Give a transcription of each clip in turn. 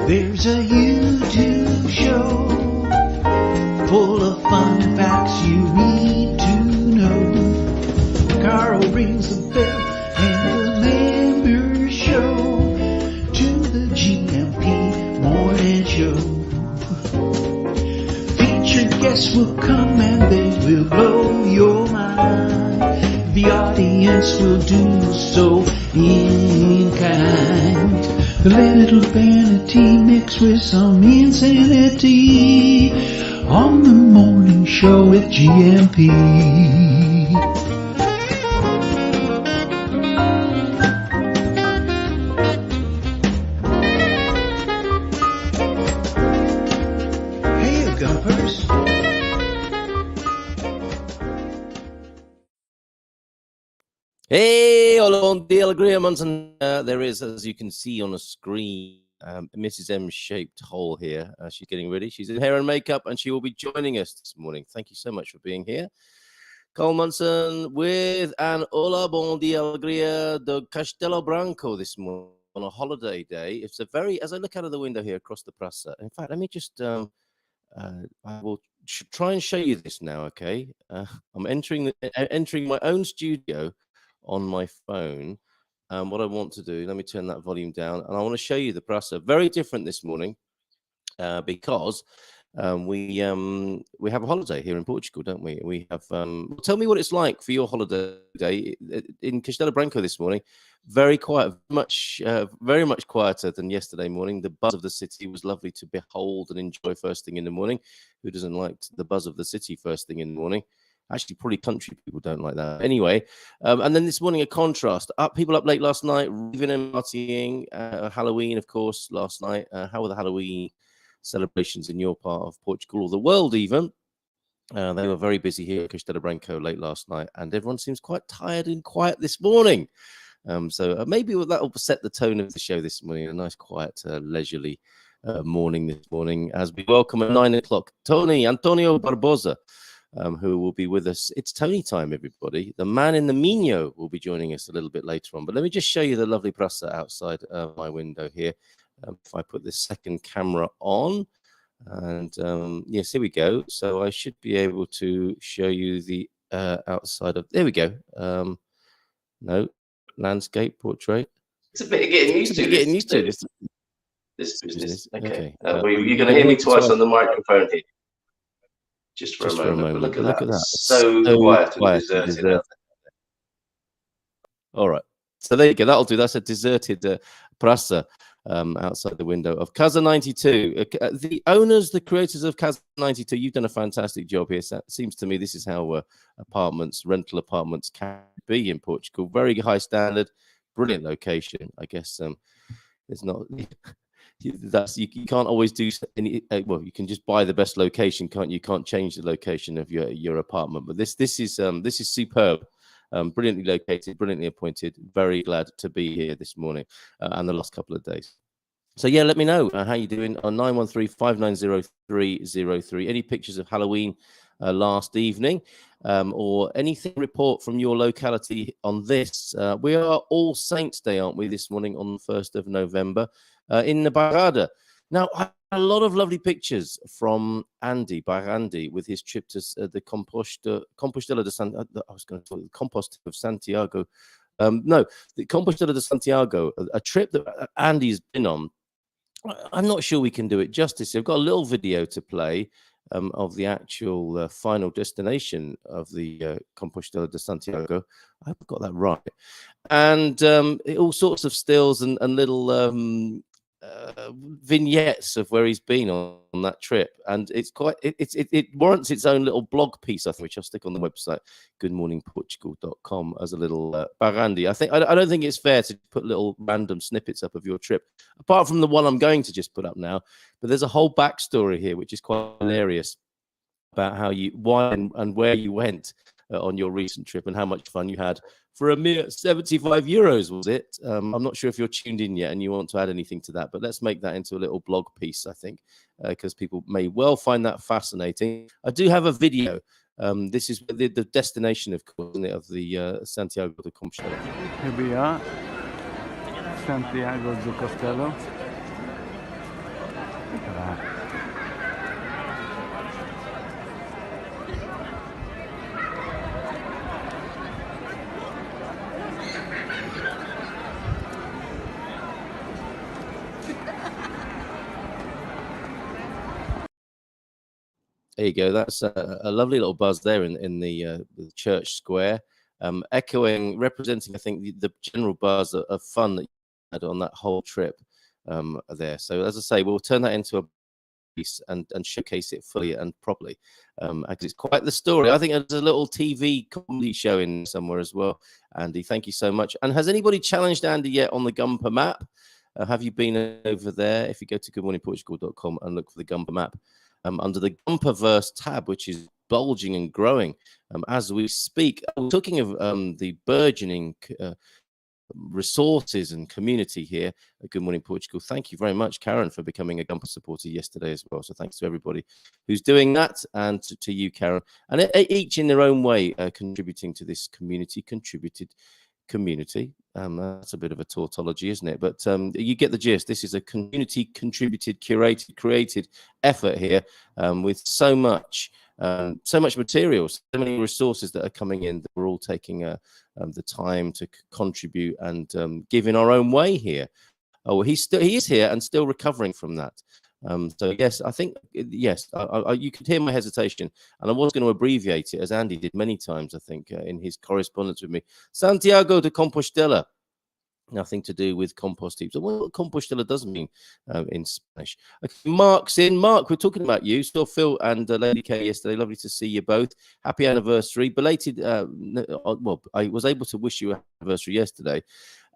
There's a YouTube show full of fun facts you need to know. Carl rings the bell and the members show to the GMP Morning Show. Featured guests will come and they will blow your mind. The audience will do so in kind. The little vanity mixed with some insanity on the morning show with GMP. Hey, Gumpers. Hey, hola, bon dia, alegria, Monson. There is, as you can see on the screen, Mrs. M-shaped hole here. She's getting ready. She's in hair and makeup, and she will be joining us this morning. Thank you so much for being here. Cole Munson with an hola, bon dia, alegria de Castelo Branco this morning on a holiday day. It's a very, as I look out of the window here across the Praça. In fact, let me just, I will try and show you this now, okay? I'm entering my own studio on my phone. What I want to do, let me turn that volume down, and I want to show you the Praça. Very different this morning because we have a holiday here in Portugal, don't we? We have. Tell me what it's like for your holiday day in Castelo Branco this morning. Very quiet, very much quieter than yesterday morning. The buzz of the city was lovely to behold and enjoy first thing in the morning. Who doesn't like the buzz of the city first thing in the morning? Actually, probably country people don't like that. Anyway, and then this morning, a contrast. People up late last night, raving and partying. Halloween, of course, last night. How were the Halloween celebrations in your part of Portugal or the world even? They were very busy here at Castelo Branco late last night, and everyone seems quite tired and quiet this morning. So maybe that will set the tone of the show this morning. A nice, quiet, leisurely morning this morning as we welcome at 9 o'clock Antonio Barbosa. Who will be with us. It's Tony time, everybody. The man in the Minho will be joining us a little bit later on. But let me just show you the lovely Praça outside my window here. If I put this second camera on. And yes, here we go. So I should be able to show you the outside of... There we go. No, landscape, portrait. It's a bit of getting used to. Getting used to this business. Okay. You're going to hear me twice on the microphone here. Just for a moment. But look at that. It's so quiet and deserted. All right. So there you go. That'll do. That's a deserted Praça outside the window of Casa 92. The owners, the creators of Casa 92, you've done a fantastic job here. So it seems to me this is how rental apartments can be in Portugal. Very high standard, brilliant location. I guess there's not... you can't always do any. Well, you can just buy the best location, can't you? You can't change the location of your apartment. But this is superb, brilliantly located, brilliantly appointed. Very glad to be here this morning and the last couple of days. So yeah, let me know how you doing on 913-590-303. Any pictures of Halloween last evening, or anything report from your locality on this? We are All Saints Day, aren't we, this morning on the 1st of November? In the Barrada. Now, I had a lot of lovely pictures from Andy with his trip to the Compostela de Santiago. I was going to call it the Compost of Santiago. No, the Compostela de Santiago, a trip that Andy's been on. I'm not sure we can do it justice. I've got a little video to play of the actual final destination of the Compostela de Santiago. I hope I got that right. And all sorts of stills and little vignettes of where he's been on that trip, and it's quite it warrants its own little blog piece, I think, which I'll stick on the website goodmorningportugal.com as a little barandi. I don't think it's fair to put little random snippets up of your trip, apart from the one I'm going to just put up now. But there's a whole backstory here which is quite hilarious about why and where you went on your recent trip and how much fun you had for a mere 75 euros, was it? I'm not sure if you're tuned in yet and you want to add anything to that, but let's make that into a little blog piece, I think, because people may well find that fascinating. I do have a video. This is the destination, of course, isn't it, of the Santiago de Compostela. Here we are, Santiago de Compostela. Look at that. There you go. That's a lovely little buzz there in the church square, representing, I think, the general buzz of fun that you had on that whole trip there. So, as I say, we'll turn that into a piece and showcase it fully and properly. Because it's quite the story. I think there's a little TV comedy show in somewhere as well. Andy, thank you so much. And has anybody challenged Andy yet on the Gumper map? Have you been over there? If you go to goodmorningportugal.com and look for the Gumper map, under the Gumperverse tab, which is bulging and growing as we speak. Talking of the burgeoning resources and community here at Good Morning Portugal, thank you very much, Karen, for becoming a Gumper supporter yesterday as well. So thanks to everybody who's doing that, and to you, Karen, and each in their own way contributing to this community-contributed community. That's a bit of a tautology, isn't it? But you get the gist. This is a community contributed, curated, created effort here, with so much material, so many resources that are coming in, that we're all taking the time to contribute and give in our own way here. Oh, he is here and still recovering from that. So yes, I think yes, you could hear my hesitation, and I was going to abbreviate it, as Andy did many times, I think, in his correspondence with me. Santiago de Compostela, nothing to do with compost heaps. What Compostela does mean in Spanish. Okay, Mark's in. Mark, we're talking about you. Saw Phil and Lady K yesterday. Lovely to see you both. Happy anniversary. Belated. Well, I was able to wish you an anniversary yesterday,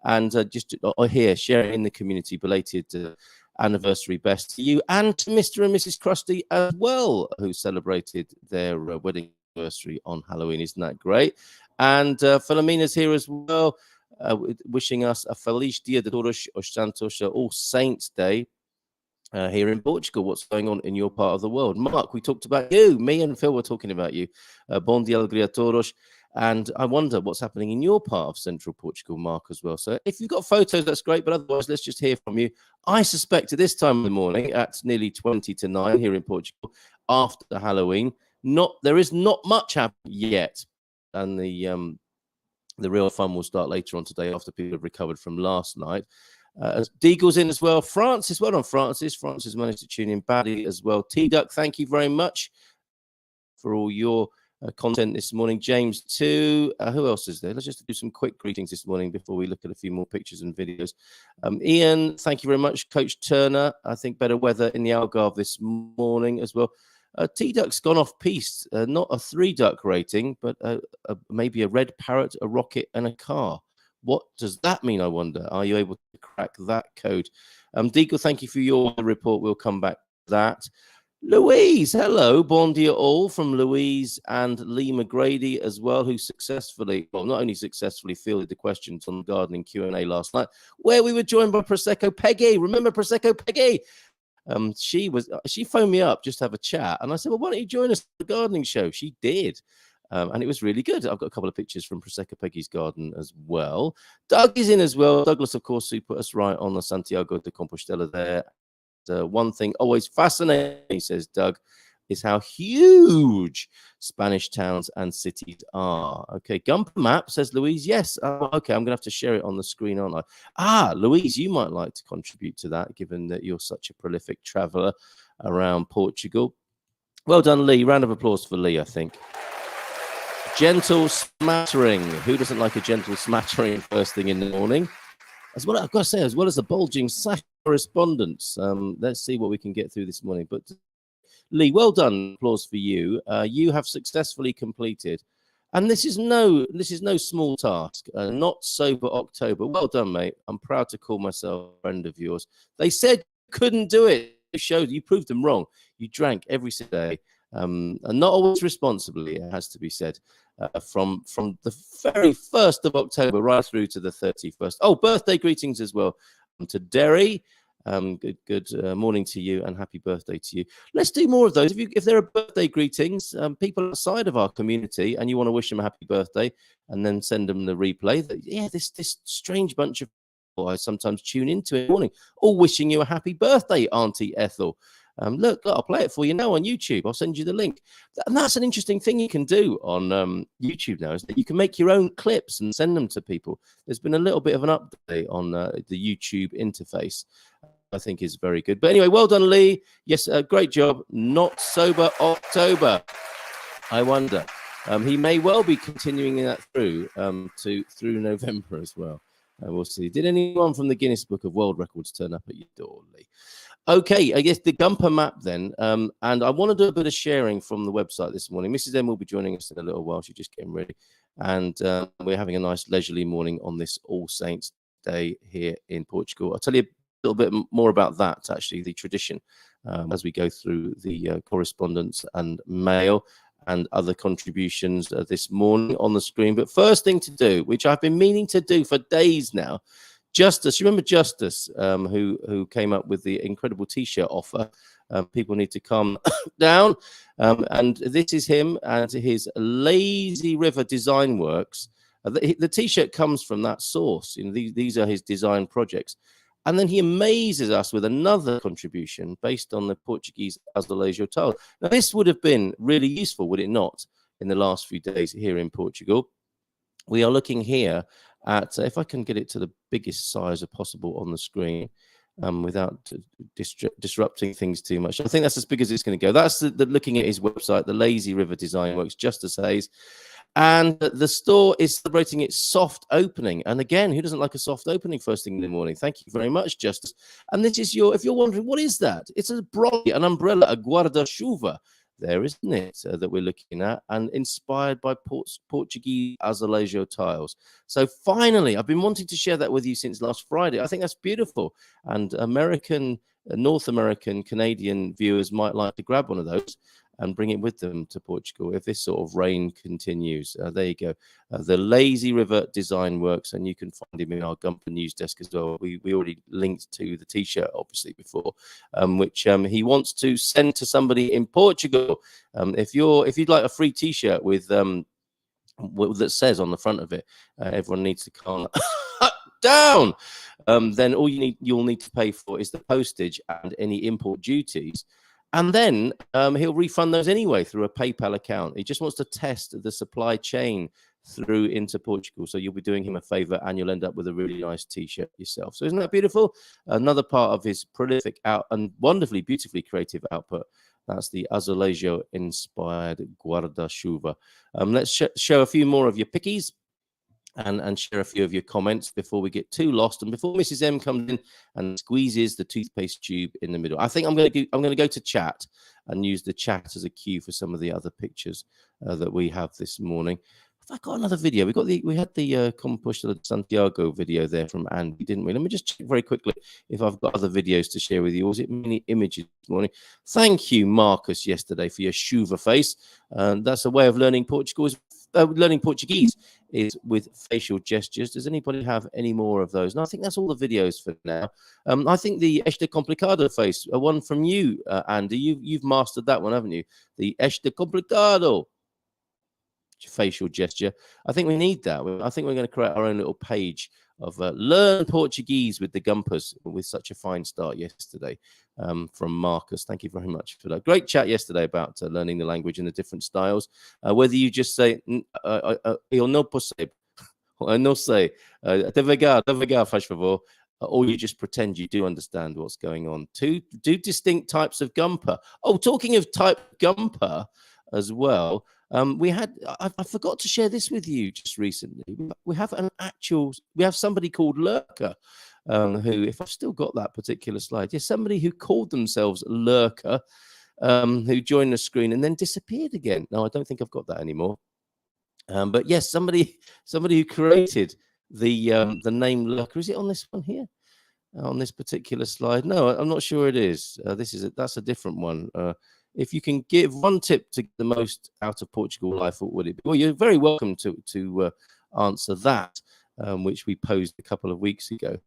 and just here sharing in the community, belated anniversary best to you and to Mr. and Mrs. Krusty as well, who celebrated their wedding anniversary on Halloween. Isn't that great? And Philomena's here as well, wishing us a Feliz Dia de Todos os Santos, All Saints Day. Here in Portugal, what's going on in your part of the world? Mark, we talked about you. Me and Phil were talking about you. Bom dia, alegria a todos. And I wonder what's happening in your part of central Portugal, Mark, as well. So if you've got photos, that's great. But otherwise, let's just hear from you. I suspect at this time of the morning, at nearly 20 to 9 here in Portugal, after Halloween, there is not much happening yet. And the real fun will start later on today after people have recovered from last night. Deagle's in as well. Francis, well done, Francis. Francis managed to tune in badly as well. T-Duck, thank you very much for all your content this morning. James too. Who else is there? Let's just do some quick greetings this morning before we look at a few more pictures and videos. Ian, thank you very much. Coach Turner, I think better weather in the Algarve this morning as well. T-Duck's gone off piste. Not a 3-duck rating, but maybe a red parrot, a rocket, and a car. What does that mean, I wonder? Are you able to crack that code? Deagle, thank you for your report. We'll come back to that. Louise, hello. Bon dia all from Louise and Lee McGrady as well, who successfully, well, not only successfully fielded the questions on the gardening Q&A last night, where we were joined by Prosecco Peggy. Remember Prosecco Peggy? She phoned me up just to have a chat, and I said, well, why don't you join us for the gardening show? She did. And it was really good. I've got a couple of pictures from Prosecco Peggy's garden as well. Doug is in as well. Douglas, of course, who put us right on the Santiago de Compostela there. One thing always fascinating, says Doug, is how huge Spanish towns and cities are. Okay, Gumper map, says Louise. Yes. Okay, I'm going to have to share it on the screen, aren't I? Louise, you might like to contribute to that, given that you're such a prolific traveller around Portugal. Well done, Lee. Round of applause for Lee, I think. Gentle smattering. Who doesn't like a gentle smattering first thing in the morning? As well, I've got to say, as well as the bulging sack correspondence. Let's see what we can get through this morning. But Lee, well done. Applause for you. You have successfully completed, and this is no small task. Not Sober October. Well done, mate. I'm proud to call myself a friend of yours. They said you couldn't do it. It showed you proved them wrong. You drank every single day. And not always responsibly, it has to be said, from the very 1st of October right through to the 31st. Oh, birthday greetings as well to Derry. Good morning to you and happy birthday to you. Let's do more of those. If there are birthday greetings, people outside of our community, and you want to wish them a happy birthday and then send them the replay, this strange bunch of I sometimes tune into in the morning, all wishing you a happy birthday, Auntie Ethel. Look, I'll play it for you now on YouTube. I'll send you the link. And that's an interesting thing you can do on YouTube now, is that you can make your own clips and send them to people. There's been a little bit of an update on the YouTube interface. I think is very good. But anyway, well done, Lee. Yes, great job. Not Sober October. I wonder. He may well be continuing that through November as well. We'll see. Did anyone from the Guinness Book of World Records turn up at your door, Lee? Okay, I guess the Gumper map then. And I want to do a bit of sharing from the website this morning. Mrs. M will be joining us in a little while. She's just getting ready. And we're having a nice leisurely morning on this All Saints Day here in Portugal. I'll tell you a little bit more about that, actually, the tradition, as we go through the correspondence and mail and other contributions this morning on the screen. But first thing to do, which I've been meaning to do for days now, Justice, you remember Justice, who came up with the incredible T-shirt offer? People need to calm down. And this is him and his Lazy River Design Works. The T-shirt comes from that source. You know, these are his design projects. And then he amazes us with another contribution based on the Portuguese azulejo tile. Now, this would have been really useful, would it not, in the last few days here in Portugal? We are looking here at, if I can get it to the biggest size possible on the screen, without disrupting things too much. I think that's as big as it's going to go. That's looking at his website, the Lazy River Design Works, Justice Hayes. And the store is celebrating its soft opening. And again, who doesn't like a soft opening first thing in the morning? Thank you very much, Justice. And this is if you're wondering, what is that? It's a brolly, an umbrella, a guarda-chuva there, isn't it, that we're looking at, and inspired by Portuguese azulejo tiles. So finally, I've been wanting to share that with you since last Friday. I think that's beautiful. And North American, Canadian viewers might like to grab one of those and bring it with them to Portugal if this sort of rain continues. There you go. The Lazy River Design Works, and you can find him in our Gumper news desk as well. We already linked to the T-shirt, obviously, before, which he wants to send to somebody in Portugal. If you'd like a free T-shirt with that says on the front of it, everyone needs to calm down. Then all you'll need to pay for is the postage and any import duties. And then he'll refund those anyway through a PayPal account. He just wants to test the supply chain through into Portugal. So you'll be doing him a favor and you'll end up with a really nice T-shirt yourself. So isn't that beautiful? Another part of his prolific and wonderfully, beautifully creative output. That's the azulejo-inspired guarda-chuva. Let's show a few more of your pickies and share a few of your comments before we get too lost and before Mrs. M comes in and squeezes the toothpaste tube in the middle. I think I'm going to go to chat and use the chat as a cue for some of the other pictures that we have this morning. Have I got another video? We had the Compostela de Santiago video there from Andy, didn't we? Let me just check very quickly if I've got other videos to share with you. Or was it mini images this morning? Thank you, Marcus, yesterday for your chuva face. That's a way of learning Portuguese is with facial gestures. Does anybody have any more of those? No, I think that's all the videos for now. I think the Este Complicado face, one from you, Andy. You've mastered that one, haven't you? The Este Complicado facial gesture. I think we need that. I think we're going to create our own little page of Learn Portuguese with the Gumpers with such a fine start yesterday from Marcus. Thank you very much for that. Great chat yesterday about learning the language and the different styles. Whether you just say, eu não percebo, I não sei, devagar, faz favor, or you just pretend you do understand what's going on. Two distinct types of Gumper. Oh, talking of type Gumper as well, I forgot to share this with you just recently. We have somebody called Lurker, who, if I've still got that particular slide, somebody who called themselves Lurker, who joined the screen and then disappeared again. No, I don't think I've got that anymore. But yes, somebody who created the name Lurker. Is it on this one here? On this particular slide? No, I'm not sure it is. That's a different one. If you can give one tip to get the most out of Portugal life, what would it be? Well, you're very welcome to answer that, which we posed a couple of weeks ago.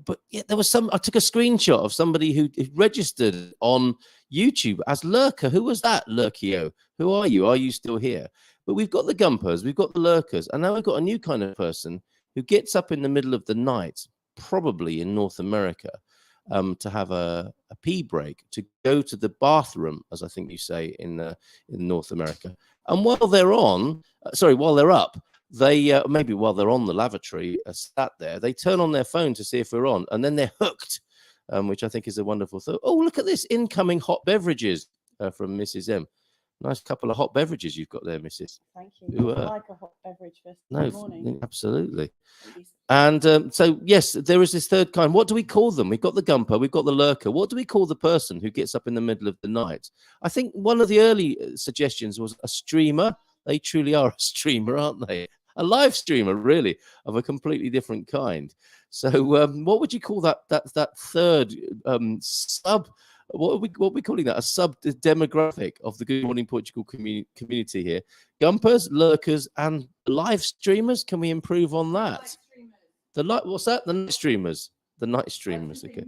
But yeah, there was I took a screenshot of somebody who registered on YouTube as Lurker. Who was that, Lurkio? Who are you? Are you still here? But we've got the Gumpers, we've got the Lurkers, and now we've got a new kind of person who gets up in the middle of the night probably in North America, to have a pee break, to go to the bathroom, as I think you say in North America. And while they're up, they maybe while they're on the lavatory, sat there, they turn on their phone to see if we're on, and then they're hooked, which I think is a wonderful thought. Oh, look at this, incoming hot beverages from Mrs. M. Nice couple of hot beverages you've got there, Mrs. Thank you. I like a hot beverage first morning. Absolutely. And so, yes, there is this third kind. What do we call them? We've got the gumper, we've got the lurker. What do we call the person who gets up in the middle of the night? I think one of the early suggestions was a streamer. They truly are a streamer, aren't they? A live streamer, really, of a completely different kind. So what would you call that third sub? What are we calling that? A sub demographic of the Good Morning Portugal community here. Gumpers, lurkers, and live streamers. Can we improve on that? What's that? The night streamers. The night streamers. Okay.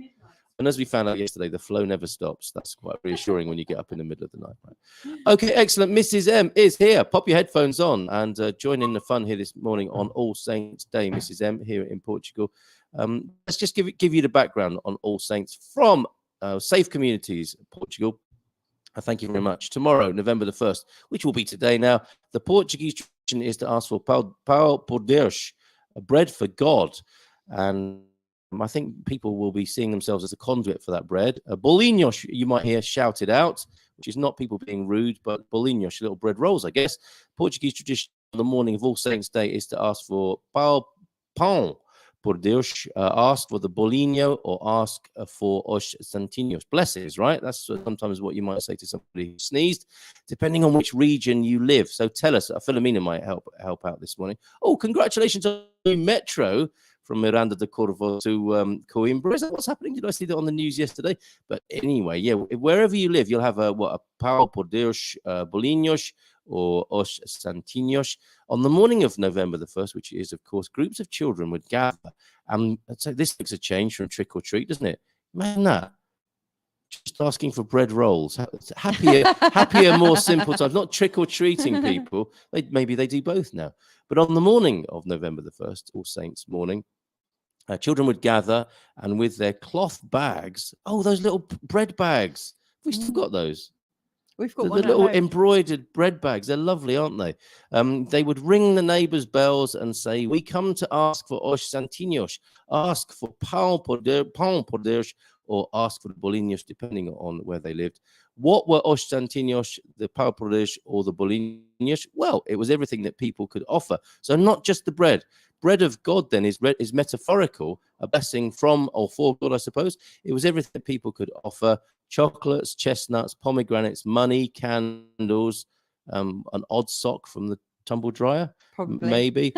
And as we found out yesterday, the flow never stops. That's quite reassuring when you get up in the middle of the night. Right? Okay, excellent. Mrs. M is here. Pop your headphones on and join in the fun here this morning on All Saints Day, Mrs. M, here in Portugal. Let's just give you the background on All Saints from Safe Communities, Portugal. Thank you very much. Tomorrow, November the 1st, which will be today now, the Portuguese tradition is to ask for pão por Deus, bread for God. And I think people will be seeing themselves as a conduit for that bread. Bolinhos, you might hear shouted out, which is not people being rude, but bolinhos, little bread rolls, I guess. Portuguese tradition on the morning of All Saints Day is to ask for pão por Deus, ask for the bolinho, or ask for os santinhos, blessings, right? That's sometimes what you might say to somebody who sneezed, depending on which region you live. So tell us, Philomena might help out this morning. Oh, congratulations on the metro from Miranda de Corvo to Coimbra. Is that what's happening? Did I see that on the news yesterday? But anyway, yeah, wherever you live, you'll have a pão por Deus, bolinhos, or os santinhos. On the morning of November the 1st, which is, of course, groups of children would gather. So this looks a change from trick or treat, doesn't it? Imagine that. Just asking for bread rolls. Happier, more simple times. Not trick or treating people. Maybe they do both now. But on the morning of November the 1st, All Saints morning, children would gather, and with their cloth bags, those little bread bags. We've still got those. We've got the little embroidered bread bags. They're lovely, aren't they? They would ring the neighbours' bells and say, "We come to ask for os santinhos, ask for pão por Deus, or ask for the bolinhos," depending on where they lived. What were os santinhos, the pão por Deus, or the bolinhos? Well, it was everything that people could offer. So not just the bread. Bread of God then is metaphorical, a blessing from or for God, I suppose. It was everything that people could offer: chocolates, chestnuts, pomegranates, money, candles, an odd sock from the tumble dryer, probably. Maybe.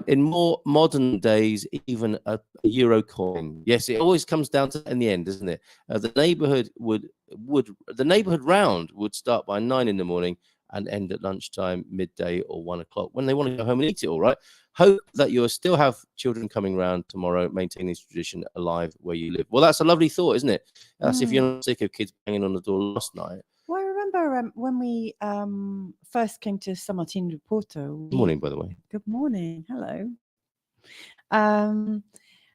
In more modern days, even a euro coin. Yes, it always comes down to that in the end, doesn't it? The neighbourhood the neighbourhood round would start by 9 in the morning and end at lunchtime, midday, or 1 o'clock when they want to go home and eat it. All right. Hope that you'll still have children coming round tomorrow, maintaining this tradition alive where you live. Well, that's a lovely thought, isn't it? That's if you're not sick of kids banging on the door last night. Well, I remember when we first came to São Martinho de Porto. Good morning, by the way. Good morning. Hello.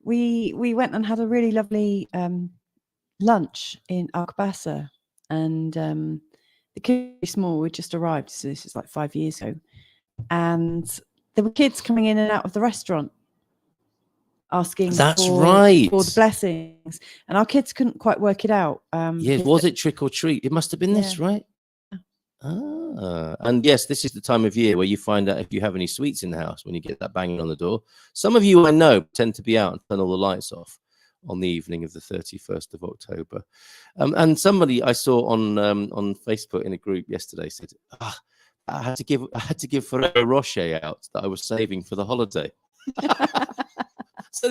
We went and had a really lovely lunch in Alcobaça, and the kids were small. We just arrived, so this is like 5 years ago, and there were kids coming in and out of the restaurant asking for the blessings, and our kids couldn't quite work it out. Was it trick or treat? It must have been this, right? And yes, this is the time of year where you find out if you have any sweets in the house when you get that banging on the door. Some of you I know tend to be out and turn all the lights off on the evening of the 31st of October. And somebody I saw on Facebook in a group yesterday said, I had to give Ferrero Rocher out that I was saving for the holiday. So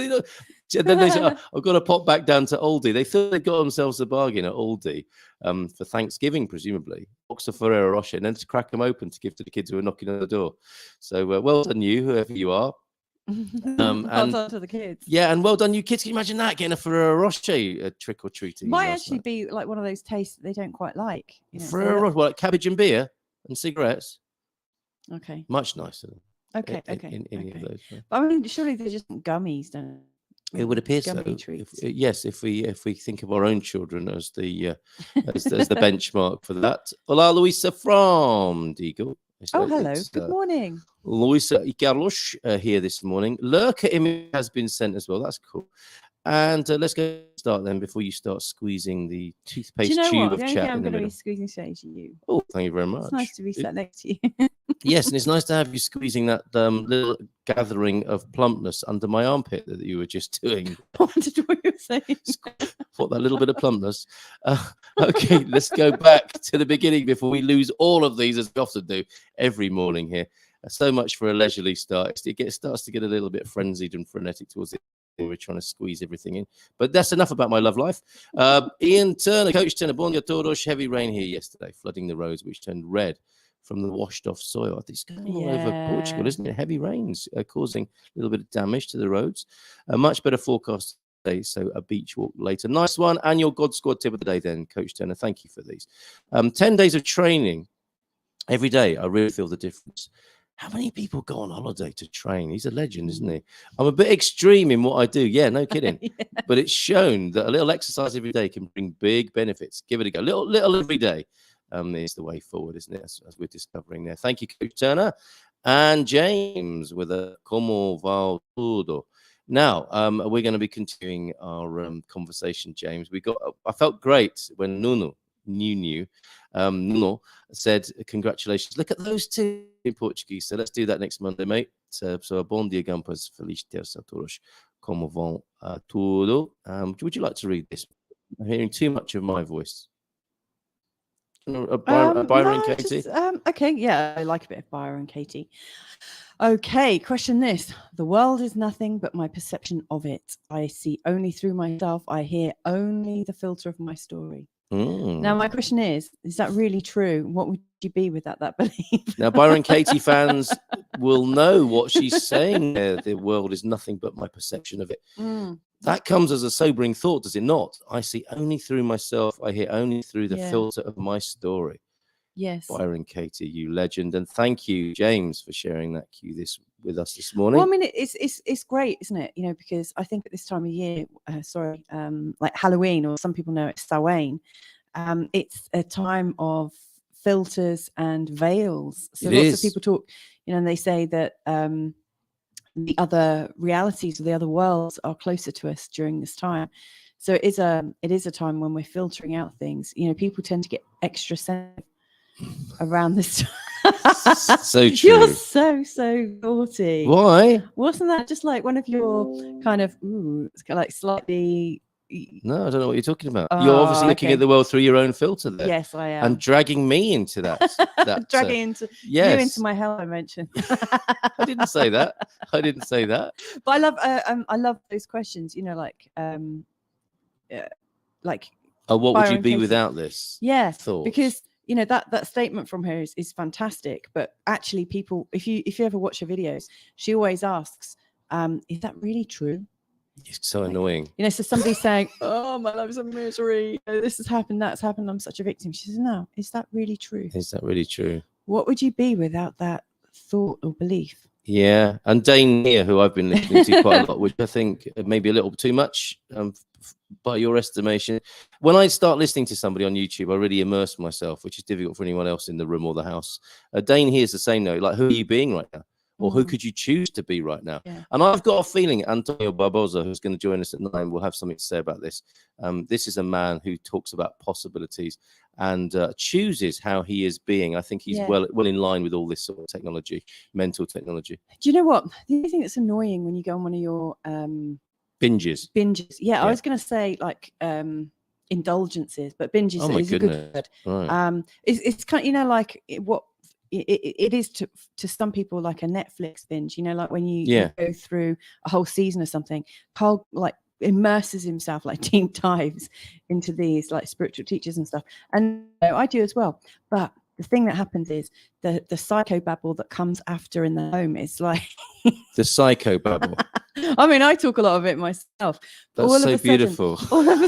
then they said, I've got to pop back down to Aldi. They thought they got themselves a bargain at Aldi for Thanksgiving, presumably. Box of Ferrero Rocher, and then to crack them open to give to the kids who are knocking on the door. So well done you, whoever you are. Well done to the kids. Yeah, and well done you kids. Can you imagine that, getting a Ferrero Rocher trick or treating? Might actually be like one of those tastes that they don't quite like. Ferrero Rocher, like cabbage and beer and cigarettes. Okay. Much nicer. Okay. In any of those. But I mean, surely they're just gummies, don't they? Christmas. It would appear so. Yes, if we think of our own children as the as the benchmark for that. Olá, Luisa from Deagle. Oh, hello. Good morning. Luisa and Carlos here this morning. Lurker image has been sent as well. That's cool. And let's go start then before you start squeezing the toothpaste tube of chat I'm in the going to middle. be squeezing straight at you. Oh, thank you very much. It's nice to be sat next to you. Yes, and it's nice to have you squeezing that little gathering of plumpness under my armpit that you were just doing. I wondered what you were saying. What, that little bit of plumpness. Okay, let's go back to the beginning before we lose all of these, as we often do every morning here. So much for a leisurely start. It starts to get a little bit frenzied and frenetic towards the end. We're trying to squeeze everything in. But that's enough about my love life. Ian Turner, Coach Turner, Bom dia todos. Heavy rain here yesterday, flooding the roads, which turned red from the washed off soil. I think it's going all over Portugal, isn't it? Heavy rains causing a little bit of damage to the roads. A much better forecast today, so a beach walk later. Nice one. And your God Squad tip of the day then, Coach Turner. Thank you for these. 10 days of training every day. I really feel the difference. How many people go on holiday to train? He's a legend, isn't he? I'm a bit extreme in what I do. Yeah, no kidding. Yeah. But it's shown that a little exercise every day can bring big benefits. Give it a go. Little every day is the way forward, isn't it? As we're discovering there. Thank you, Coach Turner. And James with a Como va todo. Now, we're going to be continuing our conversation, James. I felt great when Nuno said, congratulations. Look at those two in Portuguese. So let's do that next Monday, mate. So bom dia, Gampas. Feliz terça a todos. Como vão tudo? Would you like to read this? I'm hearing too much of my voice. Byron, Katie? Okay, yeah, I like a bit of Byron, Katie. Okay, question this. The world is nothing but my perception of it. I see only through myself. I hear only the filter of my story. Now, my question is that really true? What would you be without that belief? Now, Byron Katie fans will know what she's saying there. The world is nothing but my perception of it. That comes as a sobering thought, does it not? I see only through myself. I hear only through the filter of my story. Yes. Byron Katie, you legend. And thank you, James, for sharing that cue with us this morning. Well, I mean, it's great, isn't it? You know, because I think at this time of year, like Halloween, or some people know it's Samhain, it's a time of filters and veils. So lots of people talk, you know, and they say that the other realities or the other worlds are closer to us during this time. So it is a time when we're filtering out things. You know, people tend to get extra sensitive around this time. So true. You're so naughty. Why? Wasn't that just like one of your kind of like slightly? No, I don't know what you're talking about. You're obviously looking at the world through your own filter there. Yes, I am. And dragging me into that. Dragging you into my hell dimension. I didn't say that. But I love those questions. You know, like what would you be without this? Yeah, thought? Because you know that statement from her is fantastic. But actually, people, if you ever watch her videos, she always asks, "Is that really true?" It's so annoying. You know, so somebody's saying, "Oh, my life's a misery. This has happened, that's happened. I'm such a victim." She says, "No, is that really true? Is that really true? What would you be without that thought or belief?" Yeah, and Dane here, who I've been listening to quite a lot, which I think maybe a little too much by your estimation. When I start listening to somebody on YouTube, I really immerse myself, which is difficult for anyone else in the room or the house. Dane here is the same note. Like, who are you being right now? Or who could you choose to be right now? Yeah. And I've got a feeling Antonio Barbosa, who's going to join us at 9, will have something to say about this. This is a man who talks about possibilities and chooses how he is being. I think he's well in line with all this sort of technology, mental technology. Do you know what? The only thing that's annoying when you go on one of your binges. Yeah, I was going to say like indulgences, but binges is a good word. Right. It's kind of, you know, like what it is to some people like a Netflix binge, you know, like when you go through a whole season or something. Carl like immerses himself, like deep dives into these like spiritual teachers and stuff, and I do as well. But the thing that happens is the psychobabble that comes after in the home is like the psychobabble. I mean, I talk a lot of it myself. That's so beautiful. All of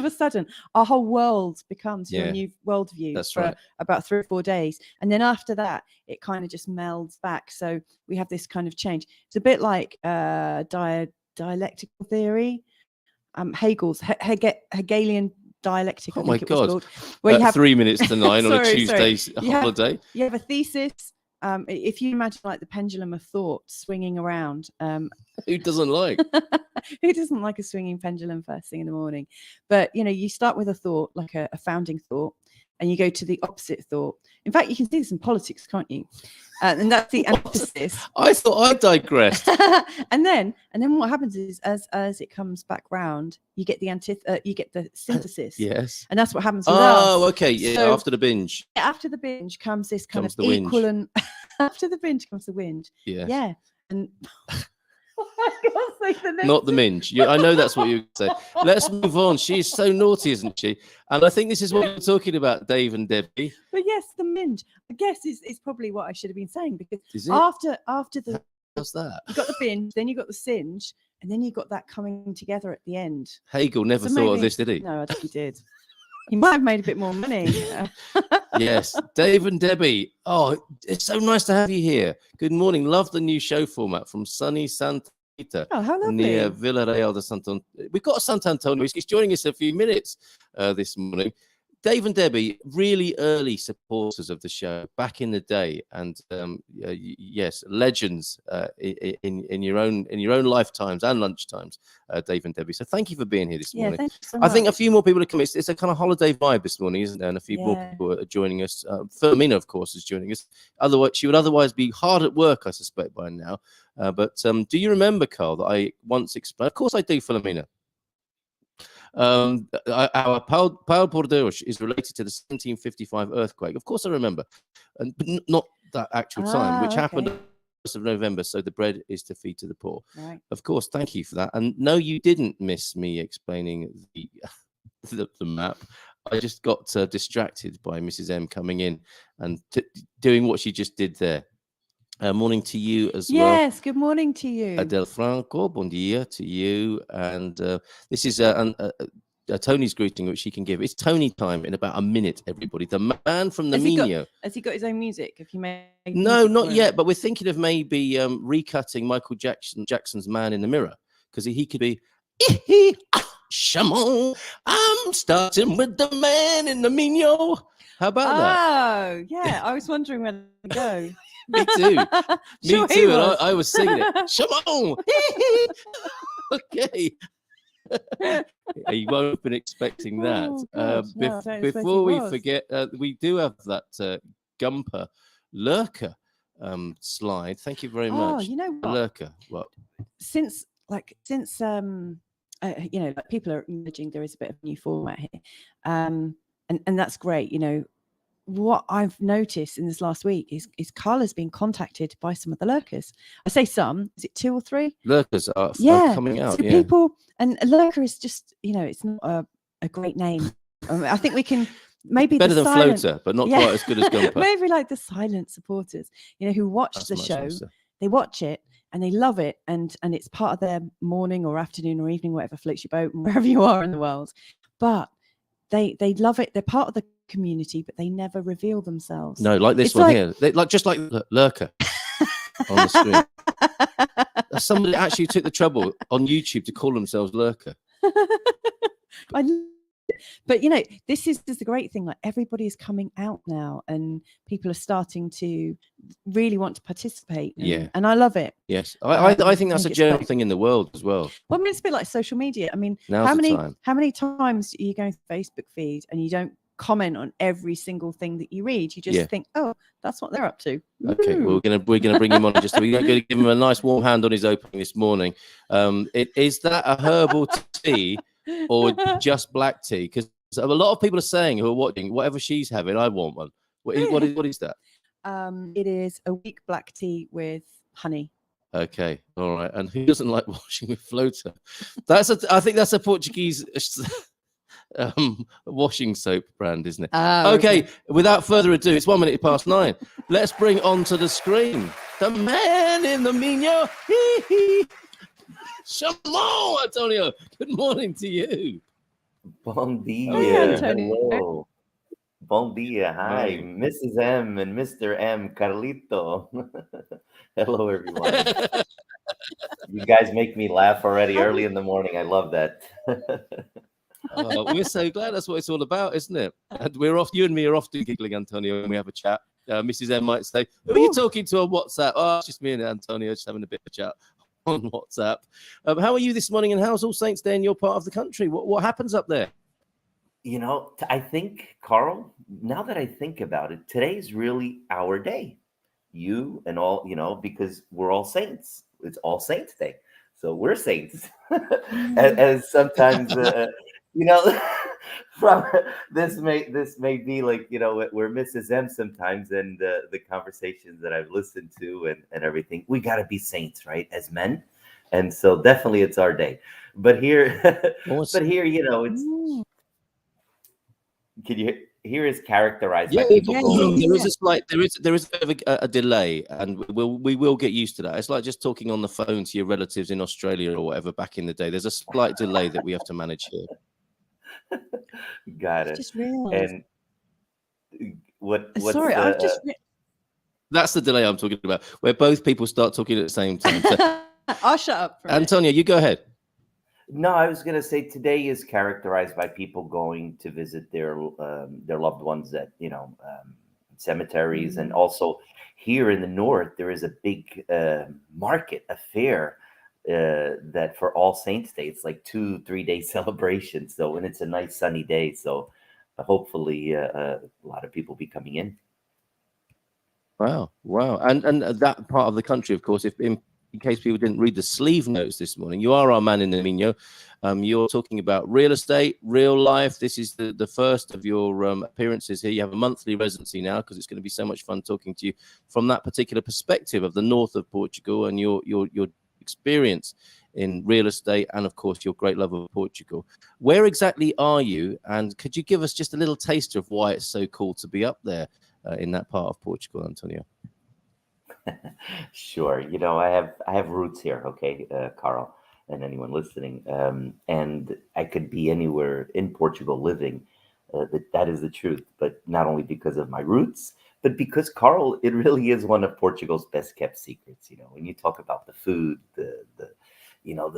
a sudden, our whole world becomes your new worldview for about 3 or 4 days. And then after that, it kind of just melds back. So we have this kind of change. It's a bit like dialectical theory, Hegel's Hegelian dialectic. Oh I my think it was God! called, where you have 3 minutes to 9 on a Tuesday You holiday. You have a thesis. If you imagine like the pendulum of thought swinging around, Who doesn't like? who doesn't like a swinging pendulum first thing in the morning? But you start with a thought, like a founding thought, and you go to the opposite thought. In fact, you can see this in politics, can't you? And that's the antithesis. I thought I digressed. and then what happens is, as it comes back round, you get the synthesis. Yes. And that's what happens with us. Oh, okay. Yeah, so, after the binge. After the binge comes this kind of equal, and after the binge comes the whinge. Yes. Yeah. And not the minge. I know that's what you say. Let's move on. She's so naughty, isn't she? And I think this is what you're talking about, Dave and Debbie. But yes, the minge, I guess, is probably what I should have been saying, because after the how's that? You got the binge, then you got the singe, and then you got that coming together at the end. Hegel never thought of this, did he? No, I think he did. He might have made a bit more money. Yes, Dave and Debbie. Oh, it's so nice to have you here. Good morning. Love the new show format from sunny Santa Rita, how lovely. Near Villarreal de Santo. We've got Sant Antonio. He's joining us in a few minutes this morning. Dave and Debbie, really early supporters of the show back in the day, and yes, legends in your own lifetimes and lunchtimes, Dave and Debbie. So thank you for being here this morning. Thank you so much. I think a few more people are coming. It's a kind of holiday vibe this morning, isn't there? And a few more people are joining us. Filomena, of course, is joining us. Otherwise, she would otherwise be hard at work, I suspect, by now. But do you remember, Carl, that I once explained? Of course, I do, Filomena. Our Pau Porto is related to the 1755 earthquake. Of course, I remember, but not that actual time, which happened on the 1st of November. So the bread is to feed to the poor. Right. Of course, thank you for that. And no, you didn't miss me explaining the map. I just got distracted by Mrs. M coming in and doing what she just did there. Morning to you as well. Yes, good morning to you. Adel Franco, bon dia to you. And this is Tony's greeting, which she can give. It's Tony time in about a minute, everybody. The man from the Minho. Has he got his own music? Have you made? No, not yet. But we're thinking of maybe recutting Michael Jackson's Man in the Mirror, because he could be. Shamon, I'm starting with the man in the Minho. How about that? Oh, yeah. I was wondering where to go. Me too. Me too. And I was singing it. Shamon. Okay. You won't have been expecting that. Before we forget, we do have that Gumper Lurker slide. Thank you very much. Oh, you know what? Lurker. What? Since people are acknowledging there is a bit of a new format here, and that's great. What I've noticed in this last week is Carla's been contacted by some of the lurkers. I say some. Is it 2 or 3? Lurkers are coming out. So people, and a lurker is just, it's not a great name. I think we can maybe better than floater, but not quite as good as Gumper. Maybe like the silent supporters, who watch the show. Nicer. They watch it and they love it, and it's part of their morning or afternoon or evening, whatever floats your boat, wherever you are in the world. But they love it. They're part of the community, but they never reveal themselves. No, like this one here. They, just like Lurker on the screen. Somebody actually took the trouble on YouTube to call themselves Lurker. But this is the great thing. Like, everybody is coming out now, and people are starting to really want to participate. And I love it. Yes, I think that's a general thing in the world as well. Well, it's a bit like social media. I mean, how many times are you going to Facebook feed and you don't comment on every single thing that you read? You just think, oh, that's what they're up to. Okay, we're gonna bring him on in just. We're going to give him a nice warm hand on his opening this morning. Is that a herbal tea or just black tea? Because a lot of people are saying, who are watching, whatever she's having, I want one. What is that? It is a weak black tea with honey. Okay, all right. And who doesn't like washing with floater? I think that's a Portuguese washing soap brand, isn't it? Okay, without further ado, it's 9:01. Let's bring onto the screen the man in the Minho. Shalom, Antonio. Good morning to you. Bon dia. Hello. Bon dia. Hi, Mrs. M and Mr. M, Carlito. Hello, everyone. You guys make me laugh already early in the morning. I love that. We're so glad. That's what it's all about, isn't it? And we're off. You and me are often giggling, Antonio, when we have a chat. Mrs. M might say, "Who are you talking to on WhatsApp?" Oh, it's just me and Antonio just having a bit of a chat on WhatsApp. How are you this morning? And how's All Saints Day in your part of the country? What happens up there? You know, I think, Carl, now that I think about it, today's really our day. You and all, you know, because we're all saints. It's All Saints Day. So we're saints. as sometimes, you know, from this may be like, you know, we're Mrs. M sometimes, and the conversations that I've listened to and everything. We got to be saints, right? As men. And so definitely it's our day. But here, but here, you know, it's, can you here is characterized by people going. There is a slight, there is a bit of a delay, and we will get used to that. It's like just talking on the phone to your relatives in Australia or whatever back in the day. There's a slight delay that we have to manage here. Got it. Just realized. And what's Sorry, I've just. That's the delay I'm talking about, where both people start talking at the same time. So, I'll shut up. Antonio, you go ahead. No, I was going to say today is characterized by people going to visit their loved ones at, you know, cemeteries, and also here in the north there is a big market, a fair that for All Saints Day. It's like 2-3 day celebration. So, and it's a nice sunny day. So, hopefully, a lot of people be coming in. Wow, and that part of the country, of course, if in case people didn't read the sleeve notes this morning, you are our man in the Minho. You're talking about real estate, real life. This is the first of your appearances here. You have a monthly residency now, because it's going to be so much fun talking to you from that particular perspective of the north of Portugal and your experience in real estate, and of course your great love of Portugal. Where exactly are you, and could you give us just a little taster of why it's so cool to be up there in that part of Portugal, Antonio? Sure. You know, I have roots here, okay, Carl, and anyone listening. And I could be anywhere in Portugal living. That is the truth. But not only because of my roots, but because, Carl, it really is one of Portugal's best kept secrets. You know, when you talk about the food, the you know,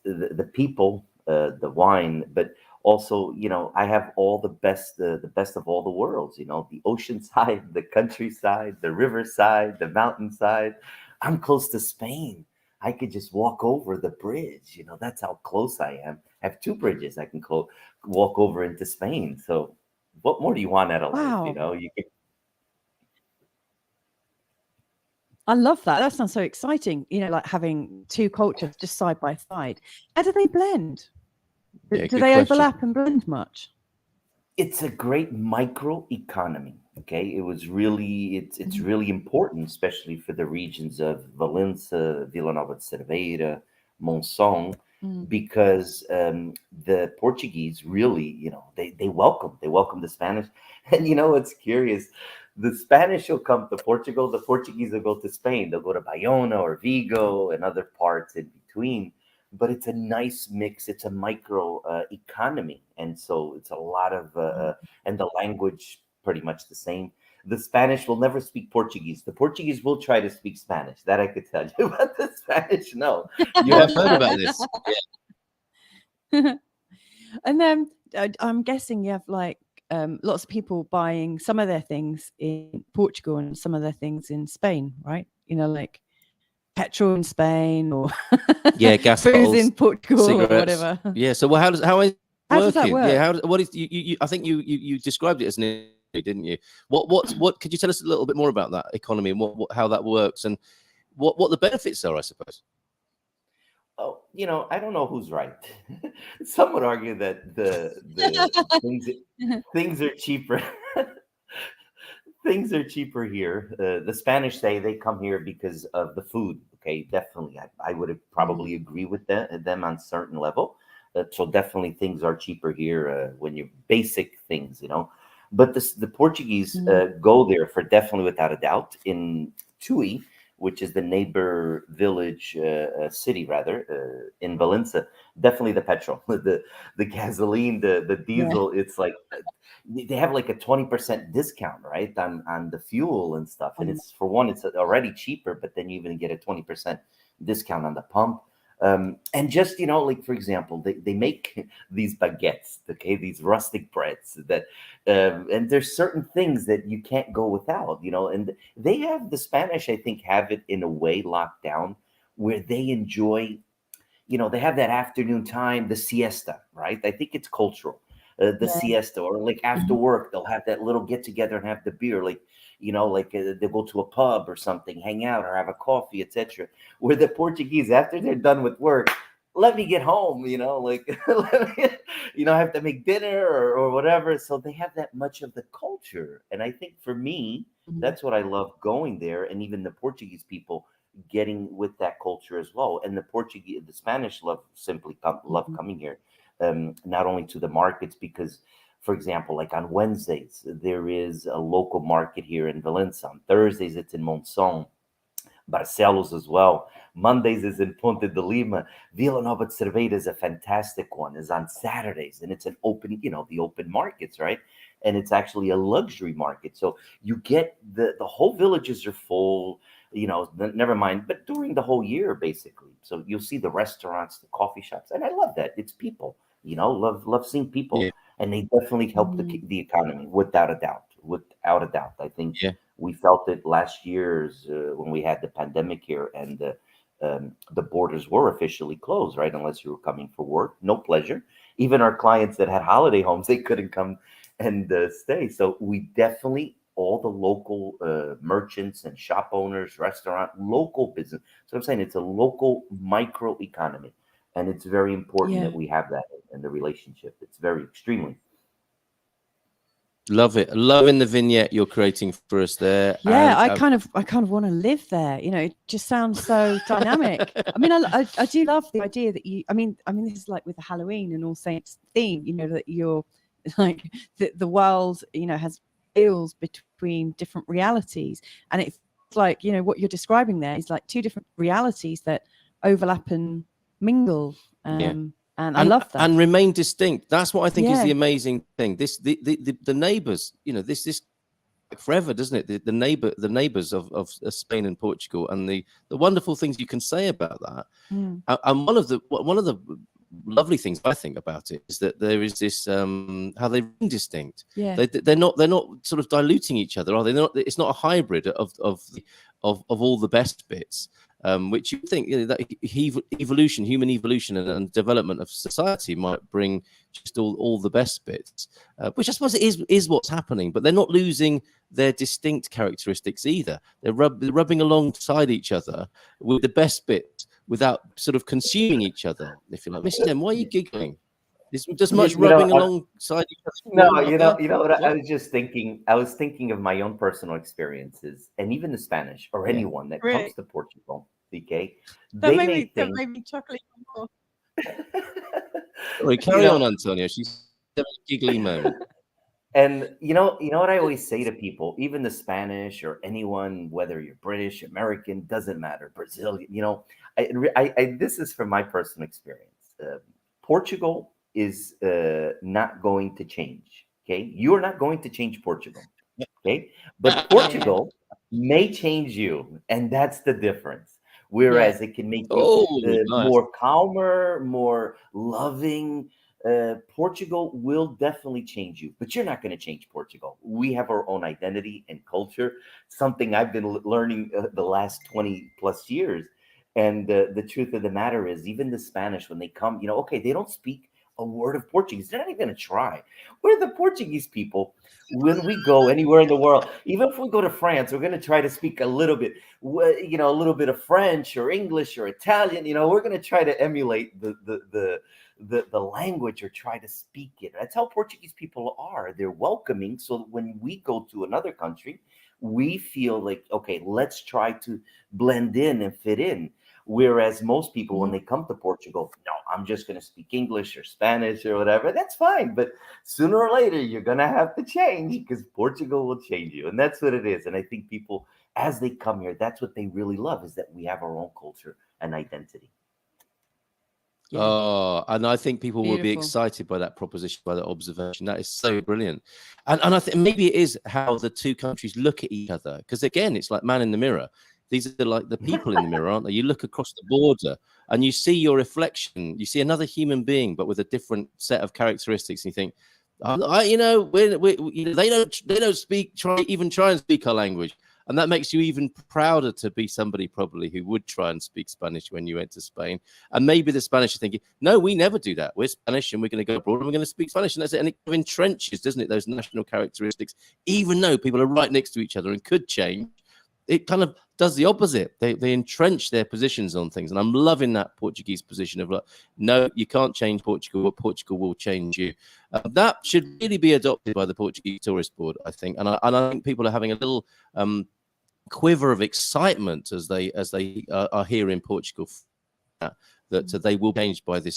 the people, the wine, but also, you know, I have all the best of all the worlds, you know, the ocean side, the countryside, the riverside, the mountainside. I'm close to Spain. I could just walk over the bridge, you know, that's how close I am. I have 2 bridges I can walk over into Spain. So what more do you want out of life? You know, you can. I love that. That sounds so exciting. You know, like having 2 cultures just side by side. How do they blend? Yeah, do they overlap and blend much? It's a great micro economy. Okay, it's really important, especially for the regions of Valença, Vila Nova de Cerveira, Monção, because the Portuguese really, you know, they welcome the Spanish. And you know what's curious? The Spanish will come to Portugal, the Portuguese will go to Spain. They'll go to Bayona or Vigo and other parts in between. But it's a nice mix. It's a micro economy. And so it's a lot of, and the language pretty much the same. The Spanish will never speak Portuguese. The Portuguese will try to speak Spanish. That I could tell you. But the Spanish, no. You have heard about this. Yeah. And then I'm guessing you have like lots of people buying some of their things in Portugal and some of their things in Spain, right? You know, like petrol in Spain or gas booze bottles, in Portugal cigarettes. Or whatever. Yeah. So how is does that work? Yeah. What is you? I think you described it as an, didn't you? What could you tell us a little bit more about that economy and how that works and what the benefits are, I suppose? Oh, you know, I don't know who's right. Some would argue that the things are cheaper. Things are cheaper here. The Spanish say they come here because of the food. Okay, definitely. I would probably agree with them on certain level. So definitely things are cheaper here when you basic things, you know. But the Portuguese go there for definitely without a doubt. In Tui, which is the neighbor village, city rather, in Valença, definitely the petrol, the gasoline, the diesel. Yeah. It's like they have like a 20% discount, right, on the fuel and stuff. And it's for one, it's already cheaper, but then you even get a 20% discount on the pump. And just, like, for example, they make these baguettes, okay, these rustic breads that, and there's certain things that you can't go without, and the Spanish, I think, have it in a way locked down where they enjoy, they have that afternoon time, the siesta, right? I think it's cultural, the siesta, or like after work, they'll have that little get together and have the beer, like, they go to a pub or something, hang out or have a coffee, etc. Where the Portuguese, after they're done with work, let me get home, like, I have to make dinner or whatever. So they have that much of the culture. And I think for me, that's what I love going there. And even the Portuguese people getting with that culture as well. And the Spanish love coming here, not only to the markets, because, for example, like on Wednesdays, there is a local market here in Valencia. On Thursdays, it's in Monção, Barcelos as well. Mondays is in Ponte de Lima. Vila Nova de Cerveira is a fantastic one. Is on Saturdays, and it's an open, the open markets, right? And it's actually a luxury market. So you get the whole villages are full, never mind, but during the whole year, basically. So you'll see the restaurants, the coffee shops, and I love that. It's people, love seeing people. Yeah. And they definitely help the economy, without a doubt. Without a doubt. I think we felt it last year's when we had the pandemic here, and the borders were officially closed, right? Unless you were coming for work, no pleasure. Even our clients that had holiday homes, they couldn't come and stay. So we definitely, all the local merchants and shop owners, restaurant, local business. So I'm saying it's a local micro economy. And it's very important that we have that in the relationship. It's very extremely. Love it. Loving the vignette you're creating for us there. Yeah, and I kind of want to live there. It just sounds so dynamic. I mean, I do love the idea that I mean, this is like with the Halloween and All Saints theme, that you're like the world, has feels between different realities. And it's like, what you're describing there is like two different realities that overlap and mingle, and I love that, and remain distinct. That's what I think is the amazing thing. The neighbors, this forever, doesn't it? The neighbors of Spain and Portugal, and the wonderful things you can say about that. And one of the lovely things I think about it is that there is this how they remain distinct. They're not sort of diluting each other, are they? It's not a hybrid of all the best bits. Which you think that evolution, human evolution, and development of society might bring just all the best bits, which I suppose is what's happening. But they're not losing their distinct characteristics either. They're rubbing alongside each other with the best bits without sort of consuming each other. If you like, Mrs. M, why are you giggling? There's just much rubbing alongside each other. No, you know what? I was just thinking. I was thinking of my own personal experiences, and even the Spanish or anyone that comes to Portugal. Okay, that made me chuckle more. Sorry, carry on, Antonio. She's having a giggly moment. And you know what I always say to people, even the Spanish or anyone, whether you're British, American, doesn't matter, Brazilian. This is from my personal experience. Portugal is not going to change. Okay, you are not going to change Portugal. Okay, but Portugal may change you, and that's the difference. Whereas it can make you more calmer, more loving. Portugal will definitely change you, but you're not going to change Portugal. We have our own identity and culture, something I've been learning the last 20 plus years. And the truth of the matter is, even the Spanish, when they come, they don't speak a word of Portuguese. They're not even going to try. We're the Portuguese people. When we go anywhere in the world, even if we go to France, we're going to try to speak a little bit, a little bit of French or English or Italian. We're going to try to emulate the language or try to speak it. That's how Portuguese people are. They're welcoming. So when we go to another country, we feel like, okay, let's try to blend in and fit in. Whereas most people, when they come to Portugal, no, I'm just going to speak English or Spanish or whatever. That's fine. But sooner or later, you're going to have to change, because Portugal will change you. And that's what it is. And I think people, as they come here, that's what they really love, is that we have our own culture and identity. Yeah. Oh, and I think people will be excited by that proposition, by that observation. That is so brilliant. And I think maybe it is how the two countries look at each other. Because again, it's like man in the mirror. These are like the people in the mirror, aren't they? You look across the border and you see your reflection. You see another human being, but with a different set of characteristics. And you think, you know, they don't try and speak our language. And that makes you even prouder to be somebody probably who would try and speak Spanish when you went to Spain. And maybe the Spanish are thinking, no, we never do that. We're Spanish and we're going to go abroad and we're going to speak Spanish. And that's it. And it entrenches, doesn't it, those national characteristics, even though people are right next to each other and could change. It kind of does the opposite. They entrench their positions on things. And I'm loving that Portuguese position of like, no, you can't change Portugal, but Portugal will change you. That should really be adopted by the Portuguese Tourist Board, I think. And I think people are having a little quiver of excitement as they are here in Portugal, that they will change by the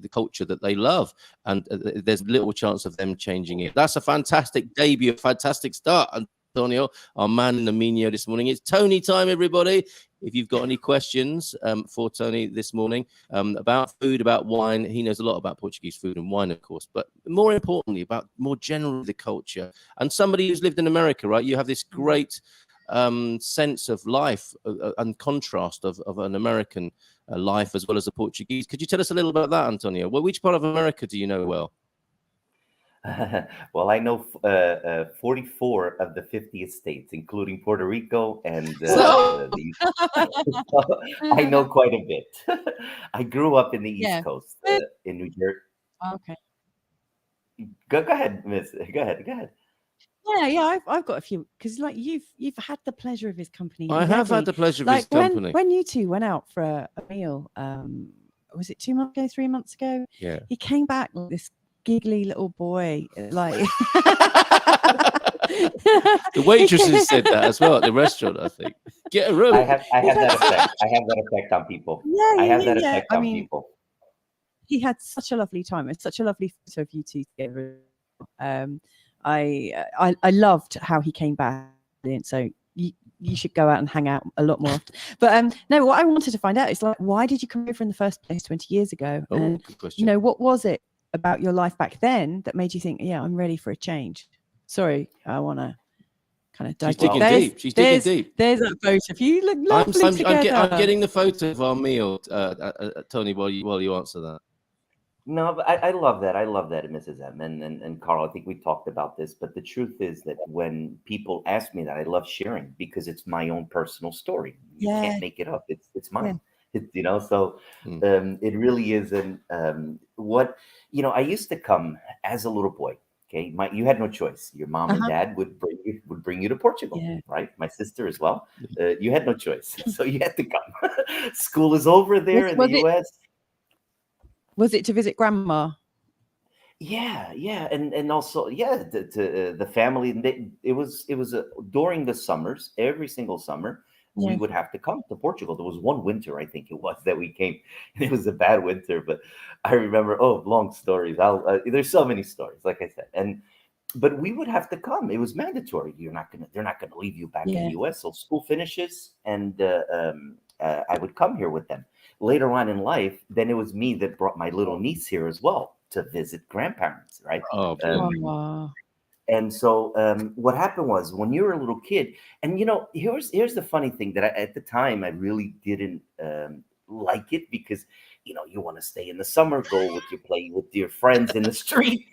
culture that they love, and there's little chance of them changing it. That's a fantastic debut, a fantastic start, Antonio, our man in the Minho this morning. It's Tony time, everybody. If you've got any questions for Tony this morning about food, about wine, he knows a lot about Portuguese food and wine, of course, but more importantly, about more generally the culture. And somebody who's lived in America, right? You have this great sense of life and contrast of an American life as well as a Portuguese. Could you tell us a little about that, Antonio? Well, which part of America do you know well? Well, I know 44 of the 50 states, including Puerto Rico, and I know quite a bit. I grew up in the East Coast, in New Jersey. Okay. Go ahead, Miss. Go ahead. Yeah, I've got a few, because like you've had the pleasure of his company. I have had the pleasure of his company. When you two went out for a meal, was it 2 months ago, 3 months ago? Yeah. He came back like this giggly little boy, like the waitresses said that as well at the restaurant. I think get a room. I have that effect. I have that effect on people. I have that effect on people. He had such a lovely time. It's such a lovely photo of you two together. I loved how he came back. So you should go out and hang out a lot more often. But no, what I wanted to find out is like, why did you come over in the first place 20 years ago? Oh, and good question. you know, what was it about your life back then that made you think, yeah, I'm ready for a change? Sorry, I want to kind of dive deep. She's digging deep. There's that photo. If you look lovely together. I'm getting the photo of our meal, Tony, while you answer that. No, but I love that. I love that, Mrs. M. And Carl, I think we talked about this, but the truth is that when people ask me that, I love sharing because it's my own personal story. You can't make it up. It's mine. Yeah. So it really is. I used to come as a little boy. Okay, you had no choice. Your mom and dad would bring you to Portugal, right? My sister as well. You had no choice, so you had to come. School is over there in the U.S. Was it to visit grandma? Yeah, and also to the family. It was during the summers, every single summer. We would have to come to Portugal. There was one winter, I think it was, that we came. It was a bad winter, but I remember. Oh, long stories. There's so many stories, like I said, but we would have to come. It was mandatory. They're not gonna leave you back in the U.S. So school finishes, and I would come here with them. Later on in life, then it was me that brought my little niece here as well to visit grandparents, right? And so what happened was when you were a little kid, and here's the funny thing that at the time I really didn't like it because you want to stay in the summer, go play with your friends in the street,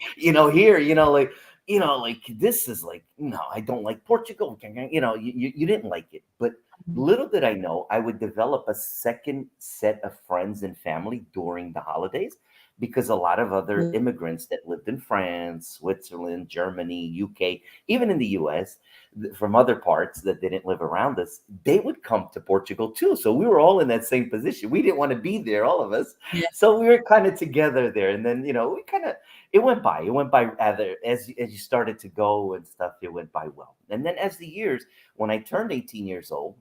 like this is like, no, I don't like Portugal. You didn't like it, but little did I know I would develop a second set of friends and family during the holidays. Because a lot of other immigrants that lived in France, Switzerland, Germany, UK, even in the US, from other parts that didn't live around us, they would come to Portugal too. So we were all in that same position. We didn't want to be there, all of us. Yeah. So we were kind of together there. And then, it went by. It went by as you started to go and stuff, it went by well. And then as the years, when I turned 18 years old,